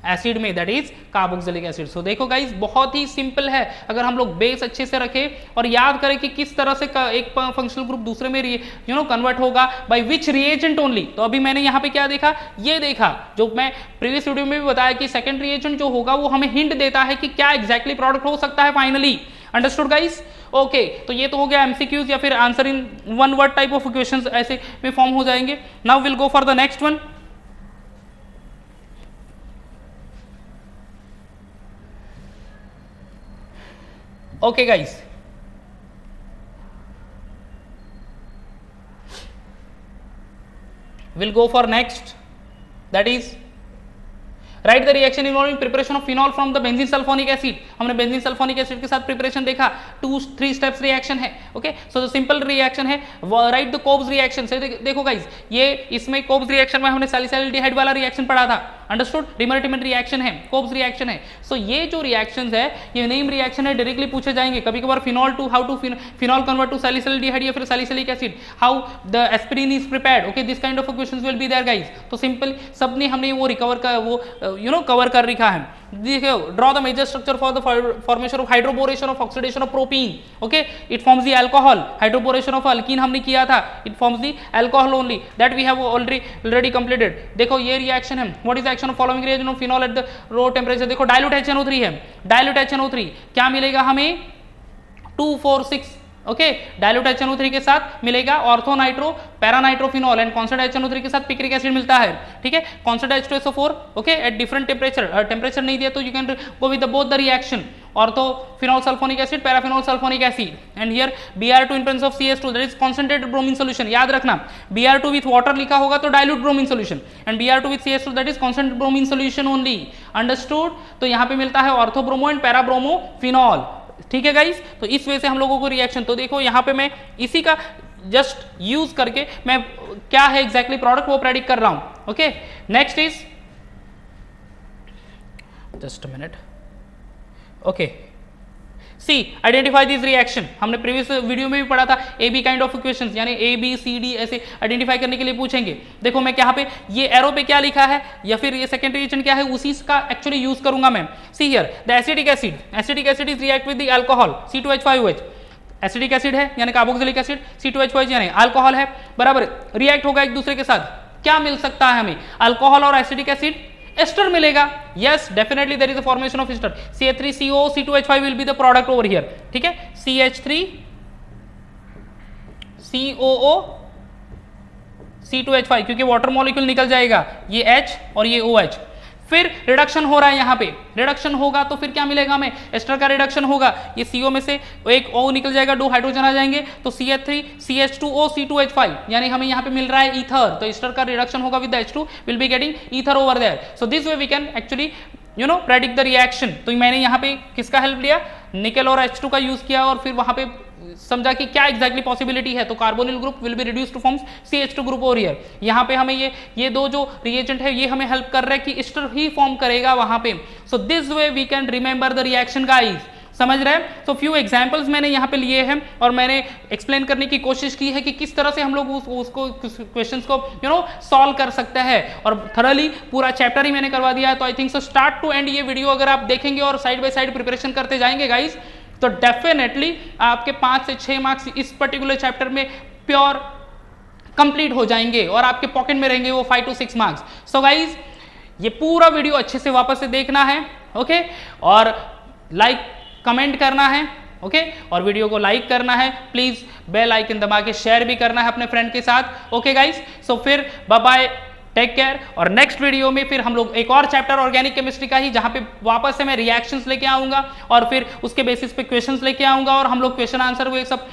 एसिड में, दैट इज कार्बोक्सिलिक एसिड। सो देखो गाइस बहुत ही सिंपल है, अगर हम लोग बेस अच्छे से रखें और याद करें कि किस तरह से एक फंक्शनल ग्रुप दूसरे में कन्वर्ट होगा बाय विच रिएजेंट ओनली। तो अभी मैंने यहाँ पे क्या देखा, ये देखा जो मैं प्रीवियस वीडियो में भी बताया कि सेकंड रिएजेंट जो होगा वो हमें हिंट देता है कि क्या एग्जैक्टली प्रोडक्ट हो सकता है फाइनली। Understood guys, okay. तो ये तो हो गया एमसीक्यूज या फिर answer in one word type of equations ऐसे में फॉर्म हो जाएंगे। Now will go for the next one, okay guys, we'll go for next, that is right the reaction involving preparation of phenol from the benzene sulphonic acid. हमने benzene sulphonic acid के साथ preparation देखा, 2-3 steps reaction है, okay. So the simple reaction है, right the कोब्स reaction. से देखो guys ये इसमें कोब्स रिएक्शन में हमने सैलिसाइल्डिहाइड वाला रिएक्शन पढ़ा था, अंडरस्टूड। रिमर्टिमेंट रिएक्शन है, कोब्स रिएक्शन है। सो ये जो रिएक्शंस है ये नेम रिएक्शन है, डायरेक्टली पूछे जाएंगे कभी कभार। Phenol to how to phenol convert to salicylaldehyde या फिर salicylic acid, how the aspirin is prepared, okay, this kind of questions will be there guys. तो सिंपल सबने हमने वो रिकवर का वो कवर कर रखा है। देखो draw the major structure for the formation of hydroboration of oxidation of propene, okay, it forms the alcohol. Hydroboration of alkene हमने किया था, it forms the alcohol only, that we have already completed. देखो ये reaction है, what is action of following reagent of phenol at the room temperature. देखो dilute HNO3 है, dilute HNO3 क्या मिलेगा हमें, 2,4,6, ओके। डाइल्यूट HNO3 के साथ मिलेगा ortho nitro paranitrophenol and constant HNO3 के साथ पिक्रिक एसिड मिलता है, ठीक है। Constant H2SO4, okay, at different temperature. Temperature नहीं दिया तो you can go with both the reaction, ortho phenol sulphonic acid paraphenol sulphonic acid, and here Br2 in presence of CS2 that is concentrated bromine solution. याद रखना Br2 with water लिखा होगा तो dilute bromine solution, and Br2 with CS2 that is concentrated bromine solution only, understood. तो यहाँ पे मिलता है ortho bromo and para bromo phenol, ठीक है गाइस। तो इस वजह से हम लोगों को रिएक्शन, तो देखो यहाँ पे मैं इसी का जस्ट यूज करके मैं क्या है एग्जैक्टली प्रोडक्ट वो प्रेडिक्ट कर रहा हूं, okay. Next is just a minute, okay, see identify this reaction. हमने प्रीवियस वीडियो में भी पढ़ा था AB काइंड ऑफ इक्वेशंस, यानी ABCD ऐसे आइडेंटिफाई करने के लिए पूछेंगे। देखो मैं यहाँ पे ये एरो पे क्या लिखा है या फिर ये सेकेंडरी रिएक्शन क्या है उसी का एक्चुअली यूज करूंगा मैं। See here the acetic acid is react with the alcohol C2H5OH, acidic acid है यानी कार्बोक्सिलिक एसिड, C2H5OH यानी अल्कोहल है, बराबर, रिएक्ट होगा एक दूसरे के साथ। क्या मिल सकता है हमें, अल्कोहल और एसिडिक एसिड, एस्टर मिलेगा। Yes definitely there is a formation of ester, CH3CO C2H5 will be the product over here, ठीक है। CH3 COO C2H5 क्योंकि वाटर मॉलिक्यूल निकल जाएगा, ये H और ये OH, फिर रिडक्शन हो रहा है यहाँ पे, रिडक्शन होगा तो फिर क्या मिलेगा हमें, एस्टर का रिडक्शन होगा, ये CO में से एक O निकल जाएगा, 2 हाइड्रोजन आ जाएंगे, तो CH3 CH2O C2H5 यानी हमें यहाँ पे मिल रहा है ईथर, तो एस्टर का रिडक्शन होगा with H2 will be getting ether over there. So this way we can actually predict the reaction. तो मैंने यहाँ पे किसका हेल्प लिया, निकल और H2 का यूज किया और फिर वहाँ पे समझा कि क्या एग्जैक्टली पॉसिबिलिटी है, तो carbonyl group will be reduce two forms CH2 group over here. यहाँ पे हमें ये दो जो रिएजेंट है ये हमें हेल्प कर रहा है कि एस्टर ही फॉर्म करेगा वहां पे। So this way we can remember the reaction guys, समझ रहे हैं। सो फ्यू एग्जांपल्स मैंने यहाँ पे लिए हैं और मैंने एक्सप्लेन करने की कोशिश की है कि किस तरह से हम लोग उसको क्वेश्चंस को सॉल्व कर सकते हैं, और थरली पूरा चैप्टर ही मैंने करवा दिया है। तो I think so start to end ये वीडियो अगर आप देखेंगे और साइड बाय साइड प्रिपरेशन करते जाएंगे गाइस, तो डेफिनेटली आपके 5 से 6 मार्क्स इस पर्टिकुलर चैप्टर में प्योर कंप्लीट हो जाएंगे और आपके पॉकेट में रहेंगे वो 5 to 6 मार्क्स। सो गाइज ये पूरा वीडियो अच्छे से वापस से देखना है, ओके, और लाइक कमेंट करना है, ओके, और वीडियो को लाइक करना है, प्लीज बेल आइकन दबा के शेयर भी करना है अपने फ्रेंड के साथ, ओके गाइज। सो फिर बाय बाय, टेक केयर, और नेक्स्ट वीडियो में फिर हम लोग एक और चैप्टर ऑर्गेनिक केमिस्ट्री का ही, जहां पे वापस से मैं रिएक्शंस लेके आऊंगा और फिर उसके बेसिस पे क्वेश्चंस लेके आऊंगा और हम लोग क्वेश्चन आंसर को एक सब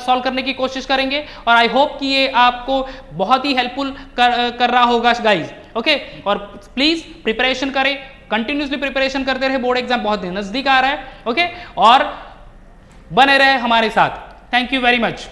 सॉल्व करने की कोशिश करेंगे। और आई होप कि ये आपको बहुत ही हेल्पफुल कर रहा होगा गाइज, ओके। और प्लीज प्रिपरेशन करें, कंटिन्यूसली प्रिपरेशन करते रहे, बोर्ड एग्जाम बहुत नजदीक आ रहा है, ओके, और बने रहे हमारे साथ। Thank you very much.